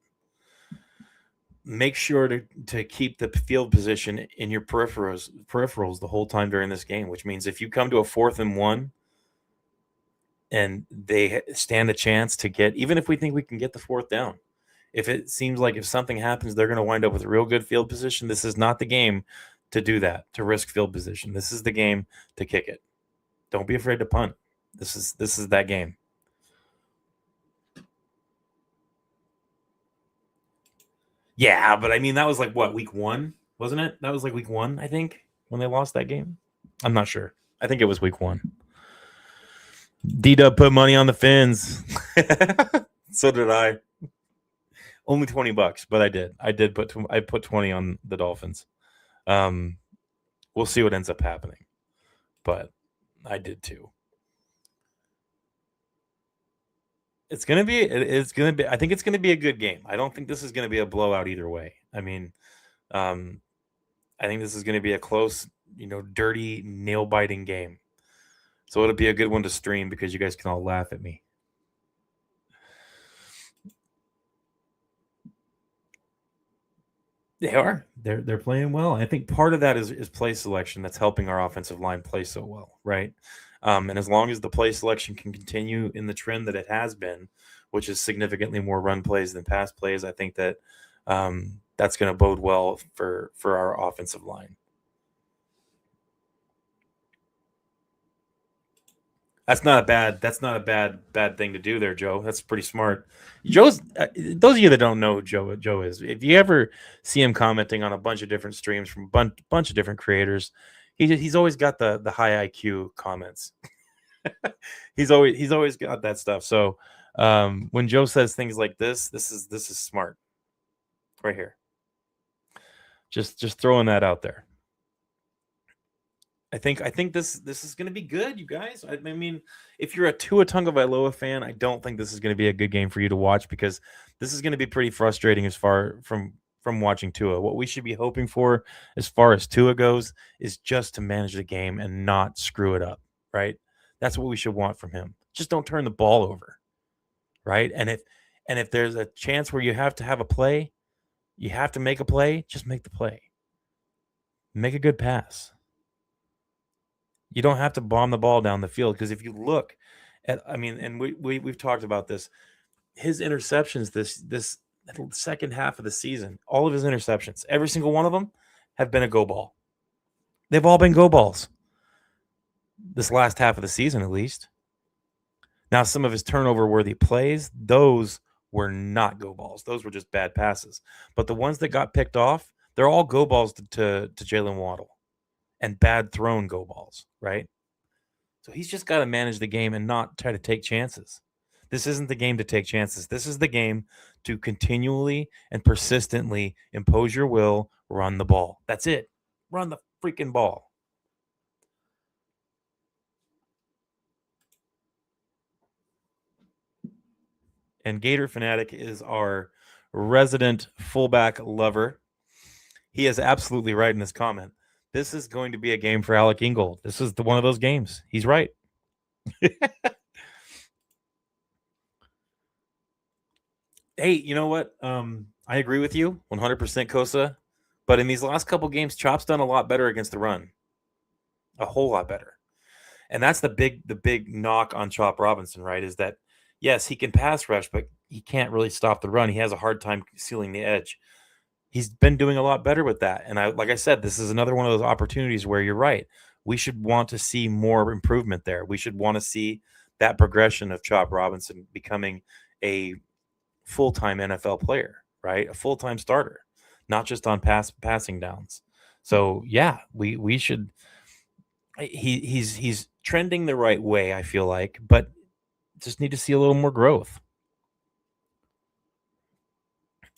Make sure to keep the field position in your peripherals the whole time during this game, which means if you come to a 4th and 1 and they stand a chance to get, even if we think we can get the 4th down, if it seems like if something happens, they're going to wind up with a real good field position, this is not the game to do that, to risk field position. This is the game to kick it. Don't be afraid to punt. This is that game. Yeah, but I mean, that was like what, week 1, wasn't it? That was like week 1, I think, when they lost that game. I'm not sure. I think it was week 1. D-Dub put money on the Fins. So did I. Only $20, but I did. I put 20 on the Dolphins. We'll see what ends up happening, but I did too. It's gonna be. I think it's gonna be a good game. I don't think this is gonna be a blowout either way. I mean, I think this is gonna be a close, dirty, nail biting game. So it'll be a good one to stream because you guys can all laugh at me. They are. They're playing well. I think part of that is play selection that's helping our offensive line play so well, right? And as long as the play selection can continue in the trend that it has been, which is significantly more run plays than pass plays, I think that that's going to bode well for our offensive line. That's not a bad thing to do there, Joe. That's pretty smart. Joe's those of you that don't know who Joe is, if you ever see him commenting on a bunch of different streams from a bunch of different creators, he's always got the high IQ comments. he's always got that stuff. So when Joe says things like this is smart. Right here. Just throwing that out there. I think this is going to be good, you guys. I mean, if you're a Tua Tagovailoa fan, I don't think this is going to be a good game for you to watch because this is going to be pretty frustrating as far from watching Tua. What we should be hoping for as far as Tua goes is just to manage the game and not screw it up, right? That's what we should want from him. Just don't turn the ball over, right? And if there's a chance where you have to have a play, you have to make a play, just make the play. Make a good pass. You don't have to bomb the ball down the field because if you look at, I mean, and we've talked about this, his interceptions this second half of the season, all of his interceptions, every single one of them have been a go ball. They've all been go balls. This last half of the season, at least. Now, some of his turnover-worthy plays, those were not go balls. Those were just bad passes. But the ones that got picked off, they're all go balls to Jalen Waddle. And bad thrown go balls, right? So he's just got to manage the game and not try to take chances. This isn't the game to take chances. This is the game to continually and persistently impose your will, run the ball. That's it. Run the freaking ball. And Gator Fanatic is our resident fullback lover. He is absolutely right in this comment. This is going to be a game for Alec Ingold. This is one of those games. He's right. Hey, you know what? I agree with you 100% Kosa. But in these last couple games, Chop's done a lot better against the run. A whole lot better. And that's the big knock on Chop Robinson, right? Is that yes, he can pass rush, but he can't really stop the run. He has a hard time sealing the edge. He's been doing a lot better with that. And like I said, this is another one of those opportunities where you're right. We should want to see more improvement there. We should want to see that progression of Chop Robinson becoming a full-time NFL player, right? A full-time starter, not just on passing downs. So yeah, we should. He's trending the right way, I feel like, but just need to see a little more growth.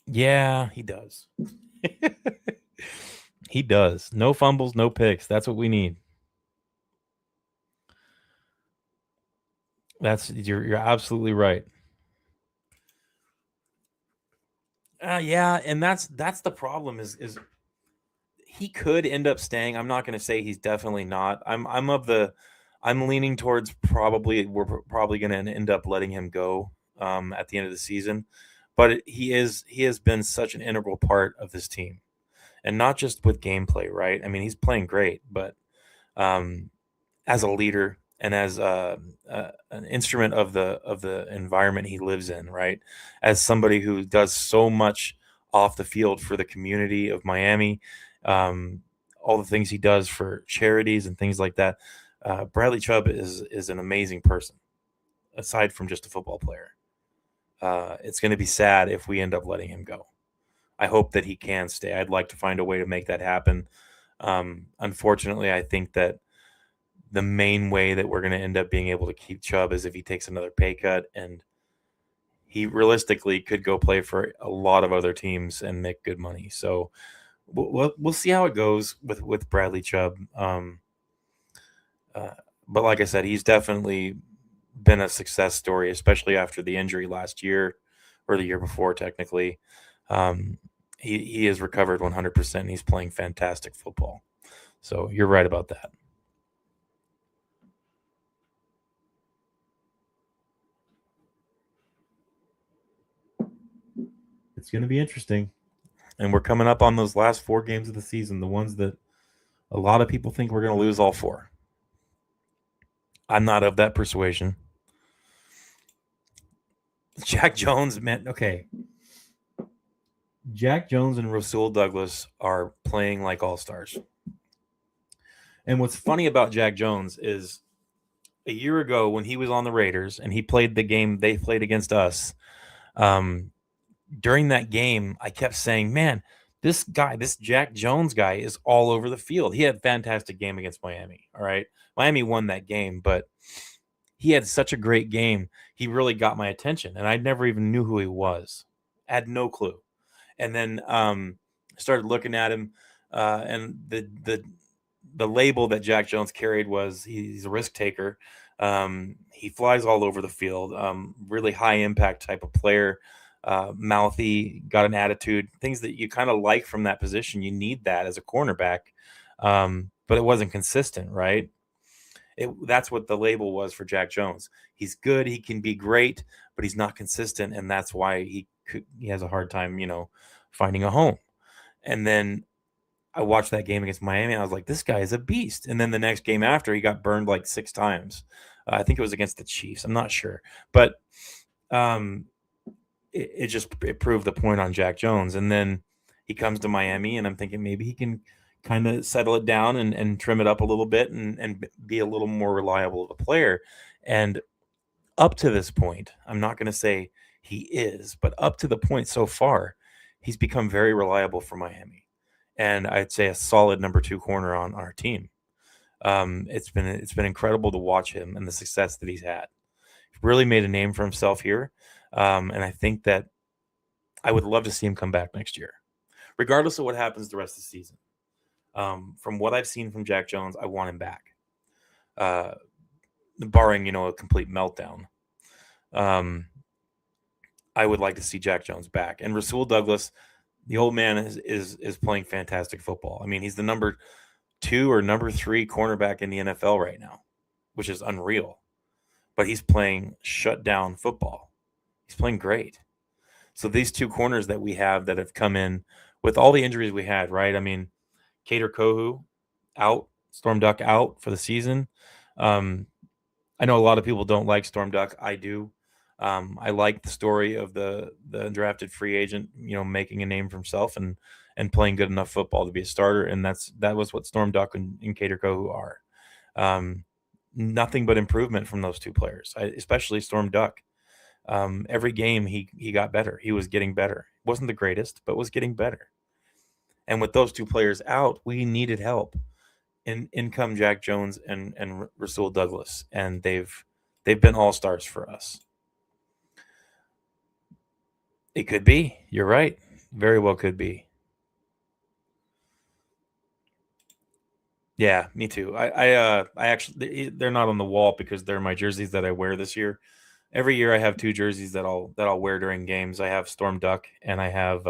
Yeah, he does. He does. No fumbles, no picks. That's what we need. You're absolutely right. Yeah, and that's the problem is he could end up staying. I'm not going to say he's definitely not. I'm leaning towards we're probably going to end up letting him go at the end of the season, but he has been such an integral part of this team, and not just with gameplay, right? I mean, he's playing great, but um, as a leader and as an instrument of the environment he lives in, right? As somebody who does so much off the field for the community of Miami, um, all the things he does for charities and things like that. Bradley Chubb is an amazing person, aside from just a football player. It's going to be sad if we end up letting him go. I hope that he can stay. I'd like to find a way to make that happen. Unfortunately, I think that the main way that we're going to end up being able to keep Chubb is if he takes another pay cut, and he realistically could go play for a lot of other teams and make good money. So we'll see how it goes with Bradley Chubb. Uh, but like I said, he's definitely been a success story, especially after the injury last year or the year before, technically. Um, he has recovered 100%. He's playing fantastic football. So you're right about that. It's going to be interesting. And we're coming up on those last 4 games of the season, the ones that a lot of people think we're going to lose all 4. I'm not of that persuasion. Jack Jones, man, okay. Jack Jones and Rasul Douglas are playing like all stars. And what's funny about Jack Jones is a year ago when he was on the Raiders and he played the game they played against us, um, during that game, I kept saying, man, this guy, this Jack Jones guy is all over the field. He had a fantastic game against Miami. All right. Miami won that game, but he had such a great game. He really got my attention, and I never even knew who he was. I had no clue. And then started looking at him, and the label that Jack Jones carried was he's a risk taker. He flies all over the field. Really high impact type of player. Mouthy, got an attitude, things that you kind of like from that position. You need that as a cornerback, but it wasn't consistent, right? That's what the label was for Jack Jones. He's good, he can be great, but he's not consistent, and that's why he has a hard time, finding a home. And then I watched that game against Miami. And I was like, this guy is a beast. And then the next game after, he got burned like 6 times. I think it was against the Chiefs. I'm not sure, but um, it proved the point on Jack Jones. And then he comes to Miami, and I'm thinking maybe he can kind of settle it down and trim it up a little bit and be a little more reliable of a player. And up to this point, I'm not going to say he is, but up to the point so far, he's become very reliable for Miami. And I'd say a solid number 2 corner on our team. It's been incredible to watch him and the success that he's had. He's really made a name for himself here, and I think that I would love to see him come back next year, regardless of what happens the rest of the season. From what I've seen from Jack Jones, I want him back, uh, barring a complete meltdown. Um, I would like to see Jack Jones back, and Rasul Douglas, the old man is playing fantastic football. I mean, he's the number 2 or number 3 cornerback in the NFL right now, which is unreal. But he's playing shutdown football. He's playing great. So these 2 corners that we have that have come in with all the injuries we had, right? I mean, Cater Kohu out, Storm Duck out for the season. I know a lot of people don't like Storm Duck. I do. I like the story of the undrafted free agent, making a name for himself and playing good enough football to be a starter. And that was what Storm Duck and Cater Kohu are. Nothing but improvement from those 2 players, especially Storm Duck. Every game he got better. He was getting better. Wasn't the greatest, but was getting better. And with those 2 players out, we needed help. In come Jack Jones and Rasul Douglas, and they've been all-stars for us. It could be. You're right. Very well could be. Yeah, me too. I actually, they're not on the wall because they're my jerseys that I wear this year. Every year I have 2 jerseys that I'll wear during games. I have Storm Duck and I have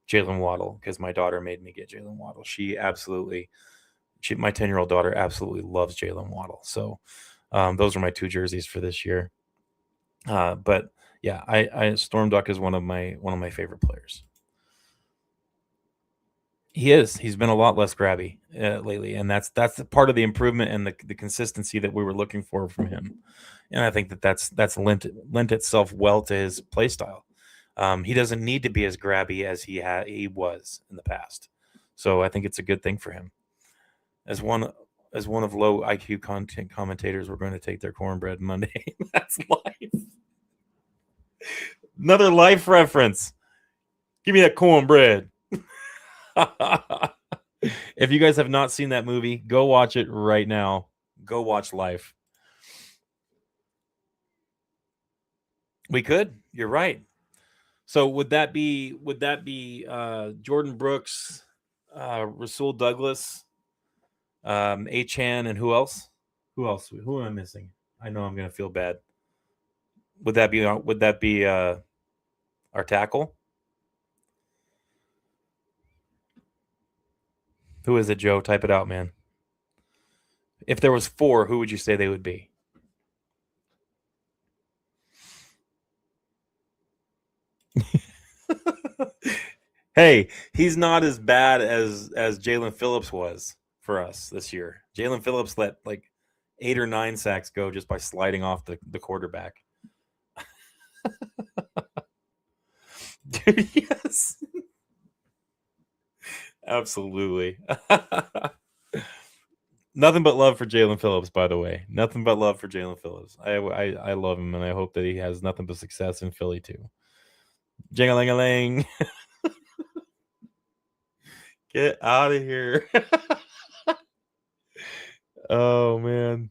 Jalen Waddle because my daughter made me get Jalen Waddle. My 10-year-old daughter absolutely loves Jalen Waddle. So those are my 2 jerseys for this year. But yeah, I Storm Duck is one of my favorite players. He is. He's been a lot less grabby lately, and that's part of the improvement and the consistency that we were looking for from him. And I think that's lent itself well to his play style. He doesn't need to be as grabby as he was in the past. So I think it's a good thing for him. As one of low IQ content commentators, we're going to take their cornbread Monday. That's life. Another life reference. Give me that cornbread. If you guys have not seen that movie, go watch it right now. Go watch Life. We could. You're right. So would that be Jordan Brooks, Rasul Douglas, Achan, and who else? Who am I missing? I know I'm gonna feel bad. Would that be our tackle? Who is it, Joe? Type it out, man. If there was 4, who would you say they would be? Hey, he's not as bad as Jalen Phillips was for us this year. Jalen Phillips let like 8 or 9 sacks go just by sliding off the quarterback. Dude, yes. Absolutely. Nothing but love for Jalen Phillips, by the way. Nothing but love for Jalen Phillips. I love him, and I hope that he has nothing but success in Philly, too. Jing-a-ling-a-ling. Get out of here. Oh, man.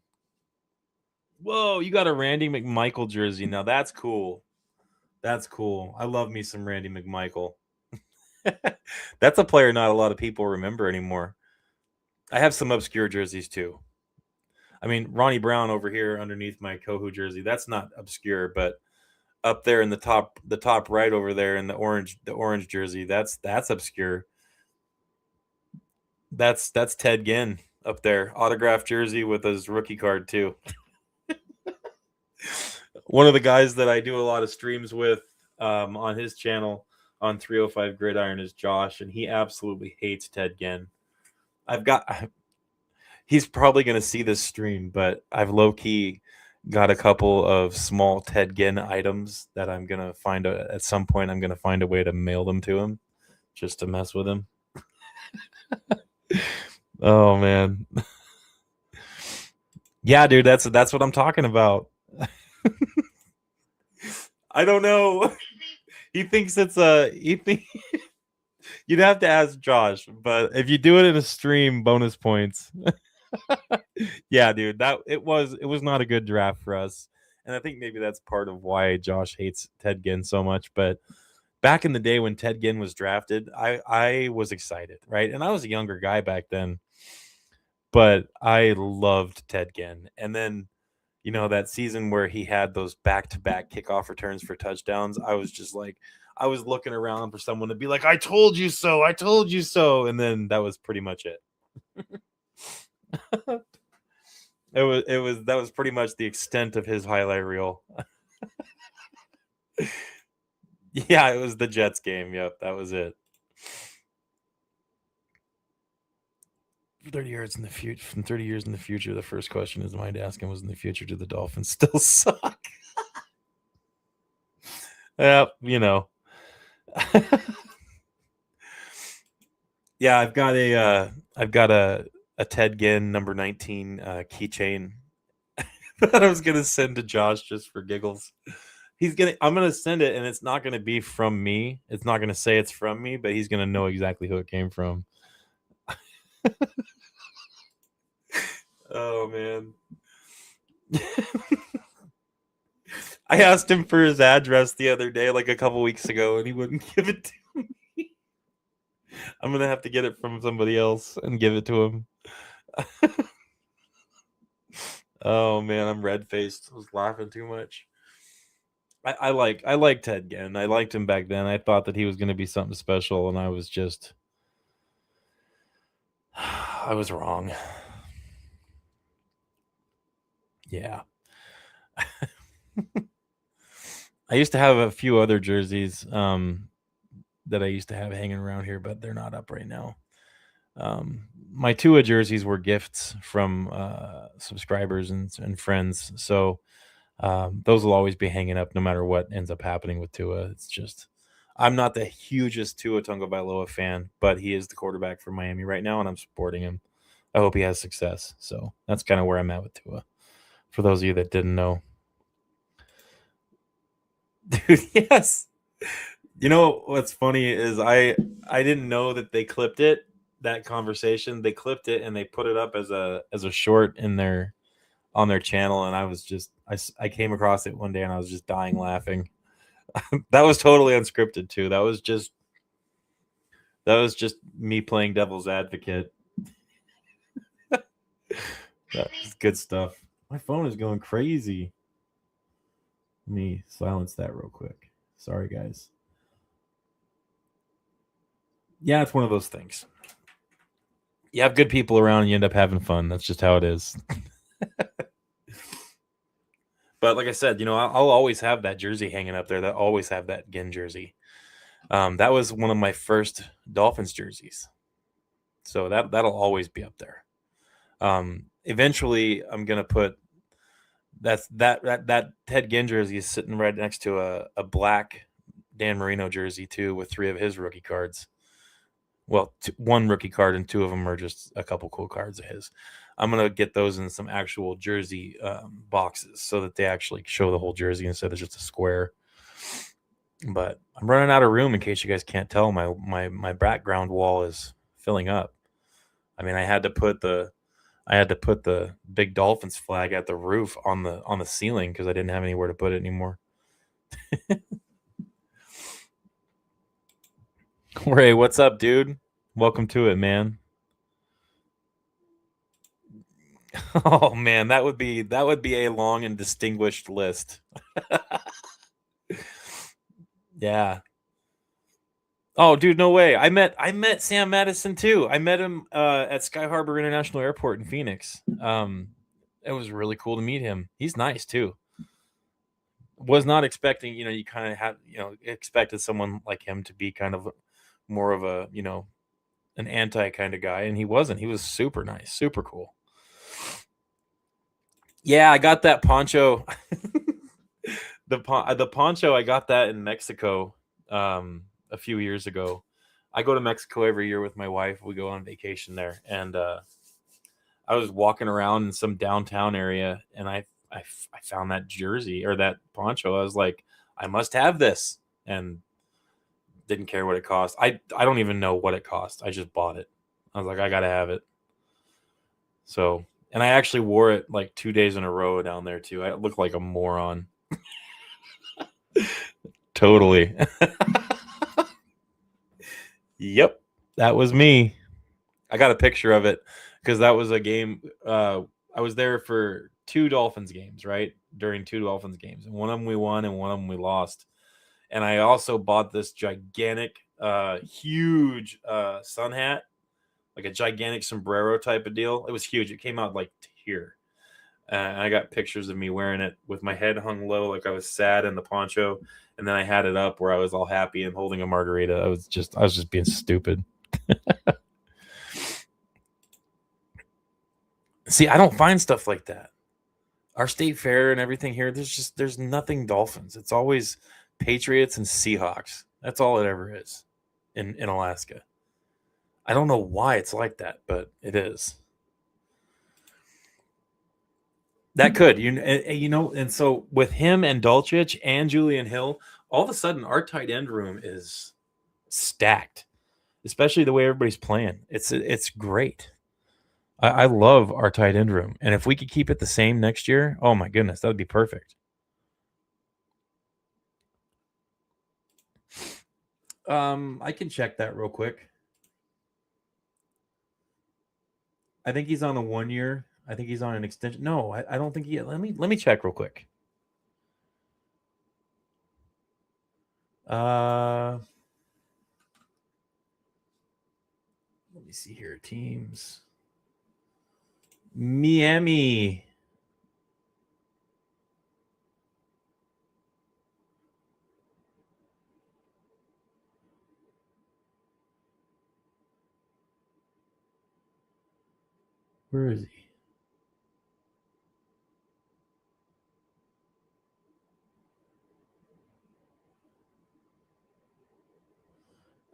Whoa, you got a Randy McMichael jersey. Now, that's cool. That's cool. I love me some Randy McMichael. That's a player not a lot of people remember anymore. I have some obscure jerseys too. I mean, Ronnie Brown over here underneath my Kohu jersey, that's not obscure, but up there in the top right over there in the orange jersey, that's obscure. That's Ted Ginn up there, autographed jersey with his rookie card too. One of the guys that I do a lot of streams with on his channel on 305 Gridiron is Josh, and he absolutely hates Ted Ginn. He's probably going to see this stream, but I've low-key got a couple of small Ted Ginn items that I'm going to find at some point. I'm going to find a way to mail them to him just to mess with him. Oh, man. Yeah, dude, that's what I'm talking about. I don't know. He thinks it's you'd have to ask Josh, but if you do it in a stream, bonus points. Yeah, dude, it was not a good draft for us. And I think maybe that's part of why Josh hates Ted Ginn so much. But back in the day when Ted Ginn was drafted, I was excited, right? And I was a younger guy back then, but I loved Ted Ginn. And then, that season where he had those back-to-back kickoff returns for touchdowns, I was just like, I was looking around for someone to be like, I told you so. And then that was pretty much it. That was pretty much the extent of his highlight reel. Yeah, it was the Jets game. Yep, that was it. 30 years in the future, from 30 years in the future, the first question is, mind asking, was in the future, do the Dolphins still suck? Yep, Yeah, I've got a Ted Ginn number 19 keychain that I was gonna send to Josh just for giggles. I'm gonna send it, and it's not gonna be from me. It's not gonna say it's from me, but he's gonna know exactly who it came from. Oh man. I asked him for his address the other day, like a couple weeks ago, and he wouldn't give it to me. I'm gonna have to get it from somebody else and give it to him. Oh man, I'm red faced. I was laughing too much. I like Ted Ginn. I liked him back then. I thought that he was gonna be something special, and I was just I was wrong. Yeah. I used to have a few other jerseys that I used to have hanging around here, but they're not up right now. My Tua jerseys were gifts from subscribers and friends, so those will always be hanging up no matter what ends up happening with Tua. It's just I'm not the hugest Tua Tagovailoa fan, but he is the quarterback for Miami right now, and I'm supporting him. I hope he has success. So that's kind of where I'm at with Tua. For those of you that didn't know, dude, yes. You know what's funny is I didn't know that they clipped it, that conversation. They clipped it and they put it up as a short in their on their channel, and I was just I came across it one day and I was just dying laughing. That was totally unscripted too. That was just me playing devil's advocate. That's good stuff. My phone is going crazy. Let me silence that real quick. Sorry, guys. Yeah, it's one of those things. You have good people around and you end up having fun. That's just how it is. But like I said, I'll always have that jersey hanging up there. That always have that Ginn jersey. That was one of my first Dolphins jerseys, so that'll always be up there. Eventually, I'm gonna put that Ted Ginn jersey is sitting right next to a black Dan Marino jersey too, with 3 of his rookie cards. Well, one rookie card and 2 of them are just a couple cool cards of his. I'm gonna get those in some actual jersey boxes so that they actually show the whole jersey instead of just a square. But I'm running out of room. In case you guys can't tell, my background wall is filling up. I mean, I had to put the big Dolphins flag at the roof on the ceiling because I didn't have anywhere to put it anymore. Ray, what's up, dude? Welcome to it, man. Oh man, that would be a long and distinguished list. Yeah. Oh, dude, no way. I met Sam Madison too. I met him at Sky Harbor International Airport in Phoenix. It was really cool to meet him. He's nice too. Was not expecting, you kind of have, expected someone like him to be kind of more of a, an anti kind of guy, and he wasn't. He was super nice, super cool. Yeah, I got that poncho. The poncho, I got that in Mexico a few years ago. I go to Mexico every year with my wife. We go on vacation there, and I was walking around in some downtown area, and I found that jersey or that poncho. I was like, I must have this, and didn't care what it cost. I don't even know what it cost. I just bought it. I was like, I gotta have it. So, and I actually wore it like 2 days in a row down there too. I looked like a moron. Totally. Yep, that was me. I got a picture of it because that was a game. I was there for 2 Dolphins games, right? During 2 Dolphins games, and one of them we won, and one of them we lost. And I also bought this gigantic, huge sun hat like a gigantic sombrero type of deal. It was huge. It came out like here. And I got pictures of me wearing it with my head hung low, like I was sad in the poncho, and then I had it up where I was all happy and holding a margarita. I was just being stupid. See, I don't find stuff like that. Our state fair and everything here, there's nothing Dolphins. It's always Patriots and Seahawks. That's all it ever is in Alaska. I don't know why it's like that, but it is. That could and so with him and Dulcich and Julian Hill, all of a sudden our tight end room is stacked, especially the way everybody's playing. It's great. I love our tight end room, and if we could keep it the same next year, oh my goodness, that would be perfect. I can check that real quick. I think he's on a 1 year. I think he's on an extension. No, I don't think he. Let me check real quick. Let me see here. Teams. Miami. Where is he?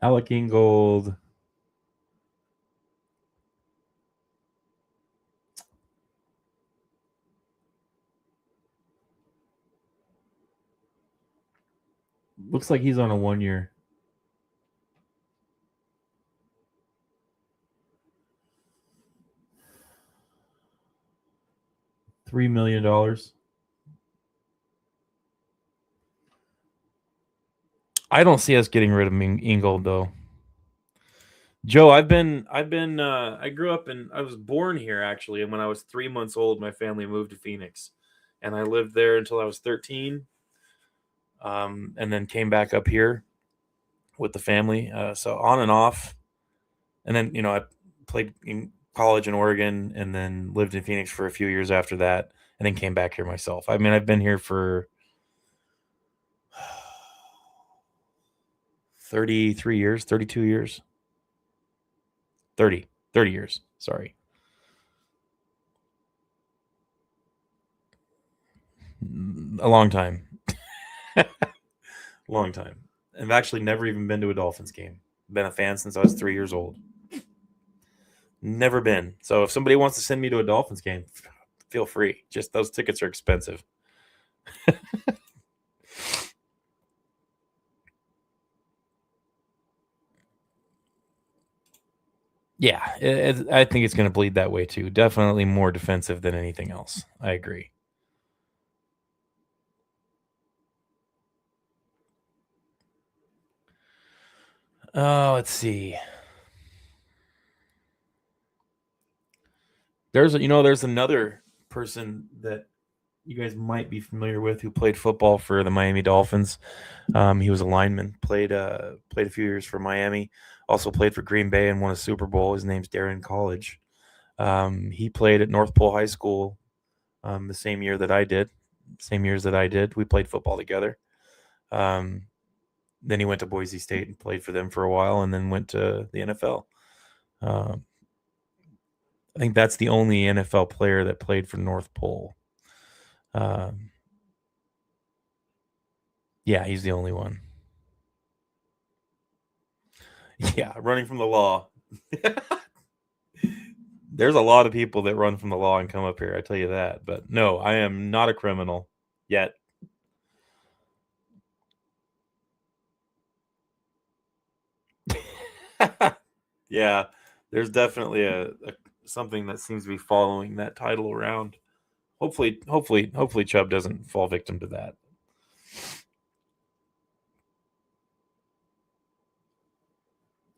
Alec Ingold. Looks like he's on a 1 year. $3 million. I don't see us getting rid of Ingold though. Joe, I grew up I was born here actually, and when I was 3 months old, my family moved to Phoenix, and I lived there until I was 13, and then came back up here with the family. So on and off, and then I played in college in Oregon, and then lived in Phoenix for a few years after that, and then came back here myself. I mean, I've been here for 33 years, 32 years. 30 years. Sorry. A long time. Long time. I've actually never even been to a Dolphins game. Been a fan since I was 3 years old. Never been. So if somebody wants to send me to a Dolphins game, feel free. Just those tickets are expensive. Yeah, I think it's going to bleed that way too. Definitely more defensive than anything else. I agree. Oh, let's see. There's another person that you guys might be familiar with who played football for the Miami Dolphins. He was a lineman, played a few years for Miami, also played for Green Bay and won a Super Bowl. His name's Darren College. He played at North Pole High School the same years that I did. We played football together. Then he went to Boise State and played for them for a while, and then went to the NFL. I think that's the only NFL player that played for North Pole. Yeah, he's the only one. Yeah, running from the law. There's a lot of people that run from the law and come up here, I tell you that. But no, I am not a criminal yet. Yeah, there's definitely a something that seems to be following that title around. Hopefully Chubb doesn't fall victim to that.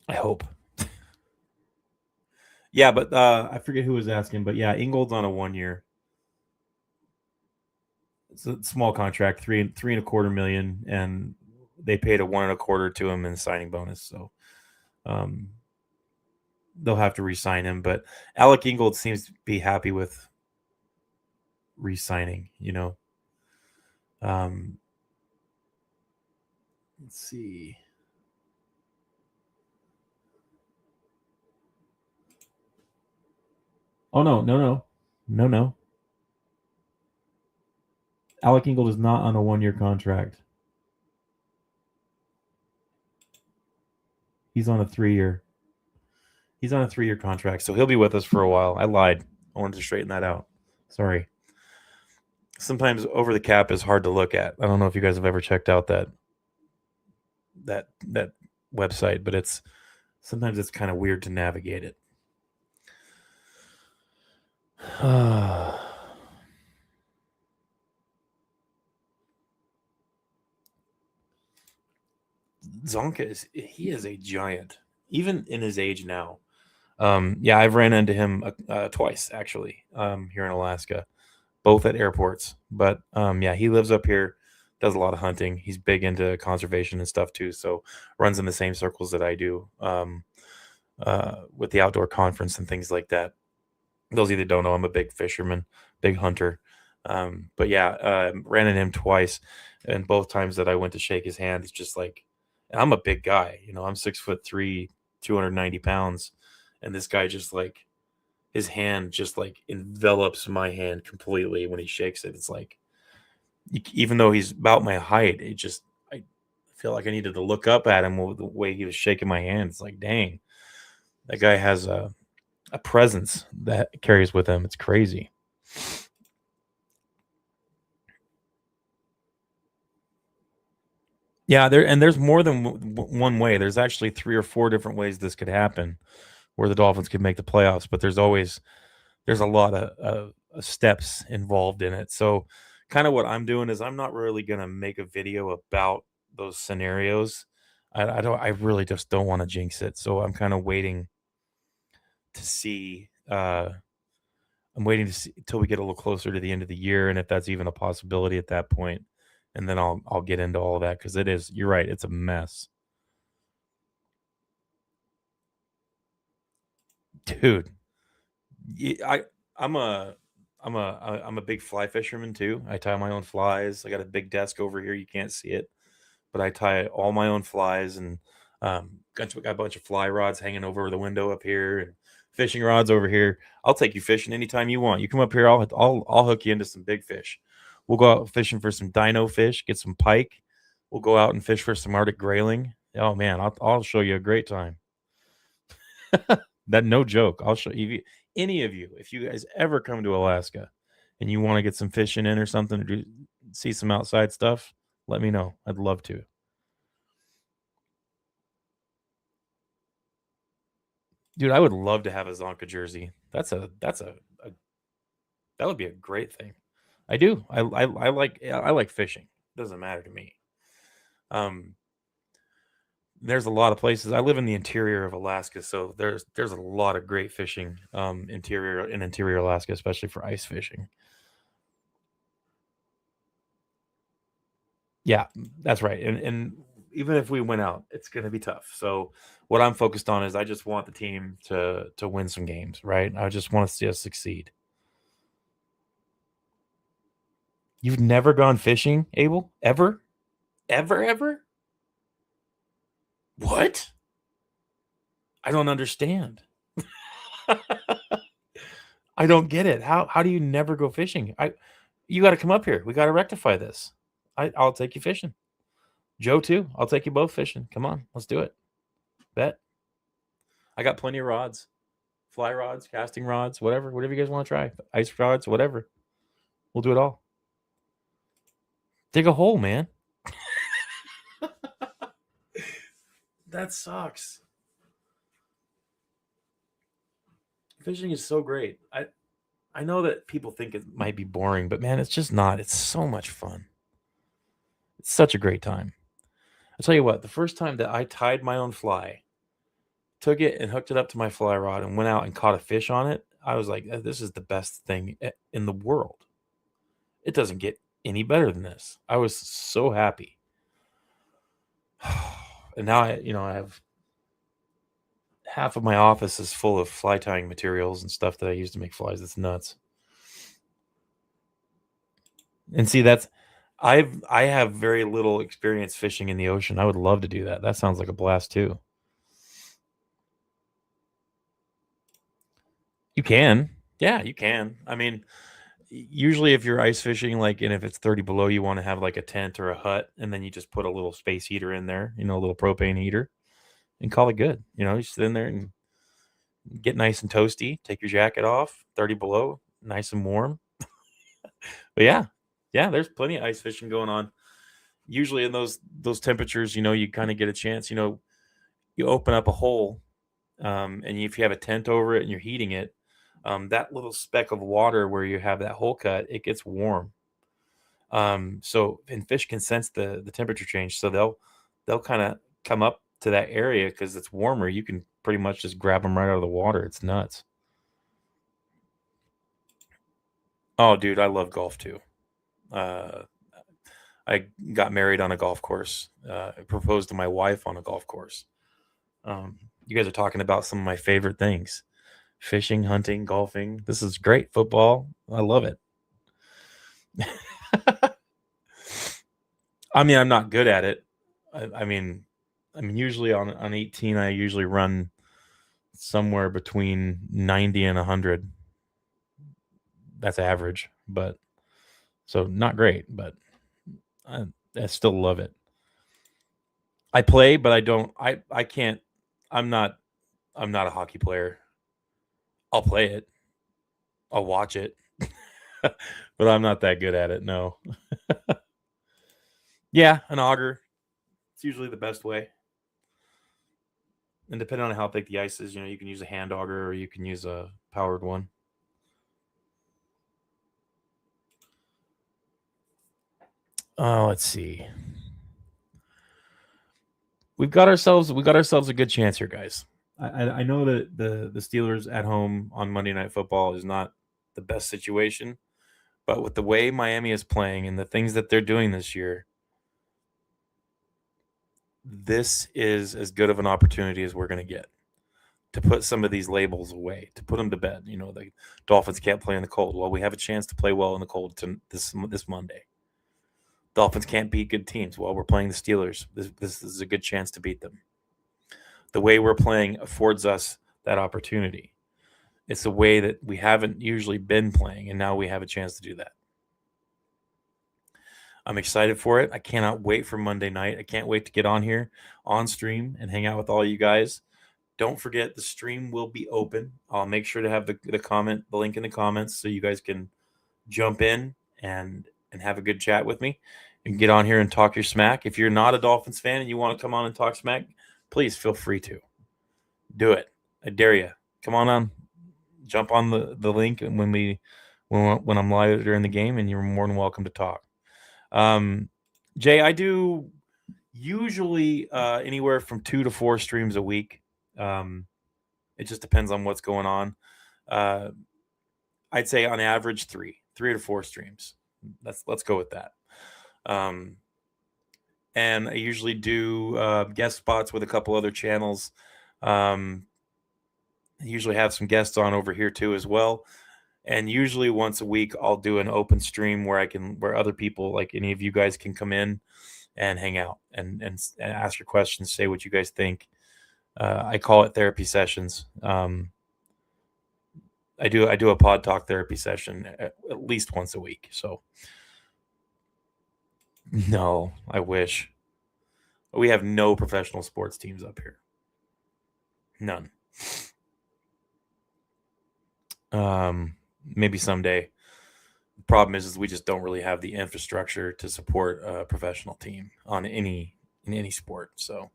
I hope. Yeah, but I forget who was asking, but yeah, Ingold's on a 1 year. It's a small contract, three and a quarter million, and they paid a 1 1/4 to him in signing bonus. So, they'll have to re-sign him. But Alec Ingold seems to be happy with re-signing. Let's see. Oh no. Alec Ingold is not on a 1-year contract. He's on a 3-year. He's on a 3-year contract, so he'll be with us for a while. I lied. I wanted to straighten that out. Sorry. Sometimes over the cap is hard to look at. I don't know if you guys have ever checked out that website, but sometimes it's kind of weird to navigate it. Zonka he is a giant, even in his age now. Yeah, I've ran into him twice actually here in Alaska, both at airports. But yeah, he lives up here, does a lot of hunting. He's big into conservation and stuff too, so runs in the same circles that I do with the outdoor conference and things like that. Those either don't know, I'm a big fisherman, big hunter. But yeah, ran into him twice, and both times that I went to shake his hand, it's just like, I'm a big guy, I'm 6'3", 290 pounds, and this guy just like, his hand just like envelops my hand completely when he shakes it. It's like, even though he's about my height, I feel like I needed to look up at him with the way he was shaking my hand. It's like, dang, that guy has a presence that carries with him. It's crazy. Yeah, there's more than one way. There's actually 3 or 4 different ways this could happen, where the Dolphins could make the playoffs. But there's a lot of steps involved in it. So, kind of what I'm doing is I'm not really gonna make a video about those scenarios. I really just don't want to jinx it. So I'm kind of waiting to see. I'm waiting to see until we get a little closer to the end of the year, and if that's even a possibility at that point, and then I'll get into all of that because it is. You're right. It's a mess, dude. I I'm a I'm a big fly fisherman too. I tie my own flies. I got a big desk over here. You can't see it, but I tie all my own flies, and got a bunch of fly rods hanging over the window up here, and fishing rods over here. I'll take you fishing anytime you want. You come up here, I'll hook you into some big fish. We'll go out fishing for some dino fish, get some pike. We'll go out and fish for some Arctic grayling. Oh man, I'll show you a great time. That no joke. I'll show you, any of you, if you guys ever come to Alaska and you want to get some fishing in or something, or see some outside stuff, let me know. I'd love to. Dude, I would love to have a Zonka jersey. A that would be a great thing. I do. I like fishing. Doesn't matter to me. Um, there's a lot of places. I live in the interior of Alaska, so there's a lot of great fishing interior Alaska, especially for ice fishing. Yeah, that's right. And even if we went out, it's going to be tough. So what I'm focused on is I just want the team to win some games, right? I just want to see us succeed. You've never gone fishing, Abel? Ever? Ever? What? I don't understand. I don't get it. How do you never go fishing? You got to come up here. We got to rectify this. I'll take you fishing. Joe too. I'll take you both fishing. Come on, let's do it. Bet. I got plenty of rods, fly rods, casting rods, whatever you guys want to try. Ice rods, whatever. We'll do it all. Dig a hole, man. That sucks. Fishing is so great. I know that people think it might be boring, but man, it's just not. It's so much fun. It's such a great time. I'll tell you what, the first time that I tied my own fly, took it and hooked it up to my fly rod and went out and caught a fish on it, I was like, this is the best thing in the world. It doesn't get any better than this. I was so happy. And now I have half of my office is full of fly tying materials and stuff that I use to make flies. It's nuts. And see, I have very little experience fishing in the ocean. I would love to do that. That sounds like a blast too. You can. Yeah, you can. I mean, usually if you're ice fishing, like, and if it's 30 below, you want to have like a tent or a hut, and then you just put a little space heater in there, a little propane heater, and call it good. You sit in there and get nice and toasty, take your jacket off, 30 below, nice and warm. But yeah, there's plenty of ice fishing going on. Usually in those temperatures, you kind of get a chance. You open up a hole, and if you have a tent over it and you're heating it, that little speck of water where you have that hole cut, it gets warm. So and fish can sense the temperature change, so they'll kind of come up to that area because it's warmer. You can pretty much just grab them right out of the water. It's nuts. Oh, dude, I love golf too. Uh, I got married on a golf course. I proposed to my wife on a golf course. You guys are talking about some of my favorite things: fishing, hunting, golfing. This is great. Football. I love it. I mean, I'm not good at it. I mean, usually on 18, I usually run somewhere between 90 and 100. That's average, but so not great, but I still love it. I play, but I don't. I can't. I'm not. I'm not a hockey player. I'll play it. I'll watch it, but I'm not that good at it. No. Yeah, an auger. It's usually the best way. And depending on how thick the ice is, you can use a hand auger or you can use a powered one. Let's see. We got ourselves a good chance here, guys. I know that the Steelers at home on Monday Night Football is not the best situation, but with the way Miami is playing and the things that they're doing this year, this is as good of an opportunity as we're going to get to put some of these labels away, to put them to bed. The Dolphins can't play in the cold. Well, we have a chance to play well in the cold this Monday. Dolphins can't beat good teams. Well, we're playing the Steelers. This is a good chance to beat them. The way we're playing affords us that opportunity. It's a way that we haven't usually been playing, and now we have a chance to do that. I'm excited for it. I cannot wait for Monday night. I can't wait to get on here on stream and hang out with all you guys. Don't forget the stream will be open. I'll make sure to have the link in the comments so you guys can jump in and have a good chat with me and get on here and talk your smack. If you're not a Dolphins fan and you want to come on and talk smack, please feel free to do it. I dare you. Come on, jump on the link when I'm live during the game, and you're more than welcome to talk. Jay, I do usually anywhere from 2 to 4 streams a week. It just depends on what's going on. I'd say on average 3 to 4 streams. Let's go with that. And I usually do guest spots with a couple other channels. I usually have some guests on over here too as well. And usually once a week, I'll do an open stream where other people, like any of you guys, can come in and hang out and ask your questions, say what you guys think. I call it therapy sessions. I do a PodTalk therapy session at least once a week. So no, I wish. We have no professional sports teams up here. None. Maybe someday. The problem is we just don't really have the infrastructure to support a professional team in any sport. So,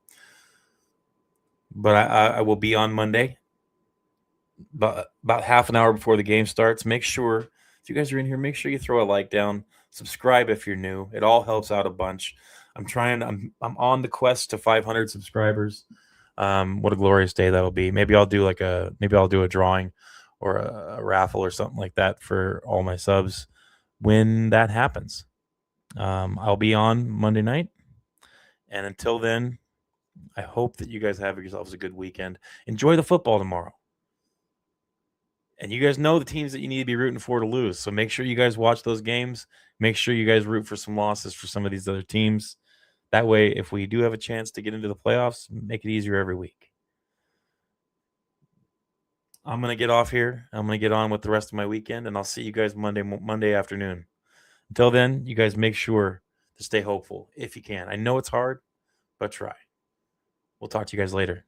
but I will be on Monday, about half an hour before the game starts. Make sure, if you guys are in here, make sure you throw a like down. Subscribe if you're new. It all helps out a bunch. I'm on the quest to 500 subscribers. What a glorious day that'll be. Maybe I'll do a drawing or a raffle or something like that for all my subs when that happens. I'll be on Monday night. And until then, I hope that you guys have yourselves a good weekend. Enjoy the football tomorrow. And you guys know the teams that you need to be rooting for to lose. So make sure you guys watch those games. Make sure you guys root for some losses for some of these other teams. That way, if we do have a chance to get into the playoffs, make it easier every week. I'm going to get off here. I'm going to get on with the rest of my weekend, and I'll see you guys Monday afternoon. Until then, you guys make sure to stay hopeful if you can. I know it's hard, but try. We'll talk to you guys later.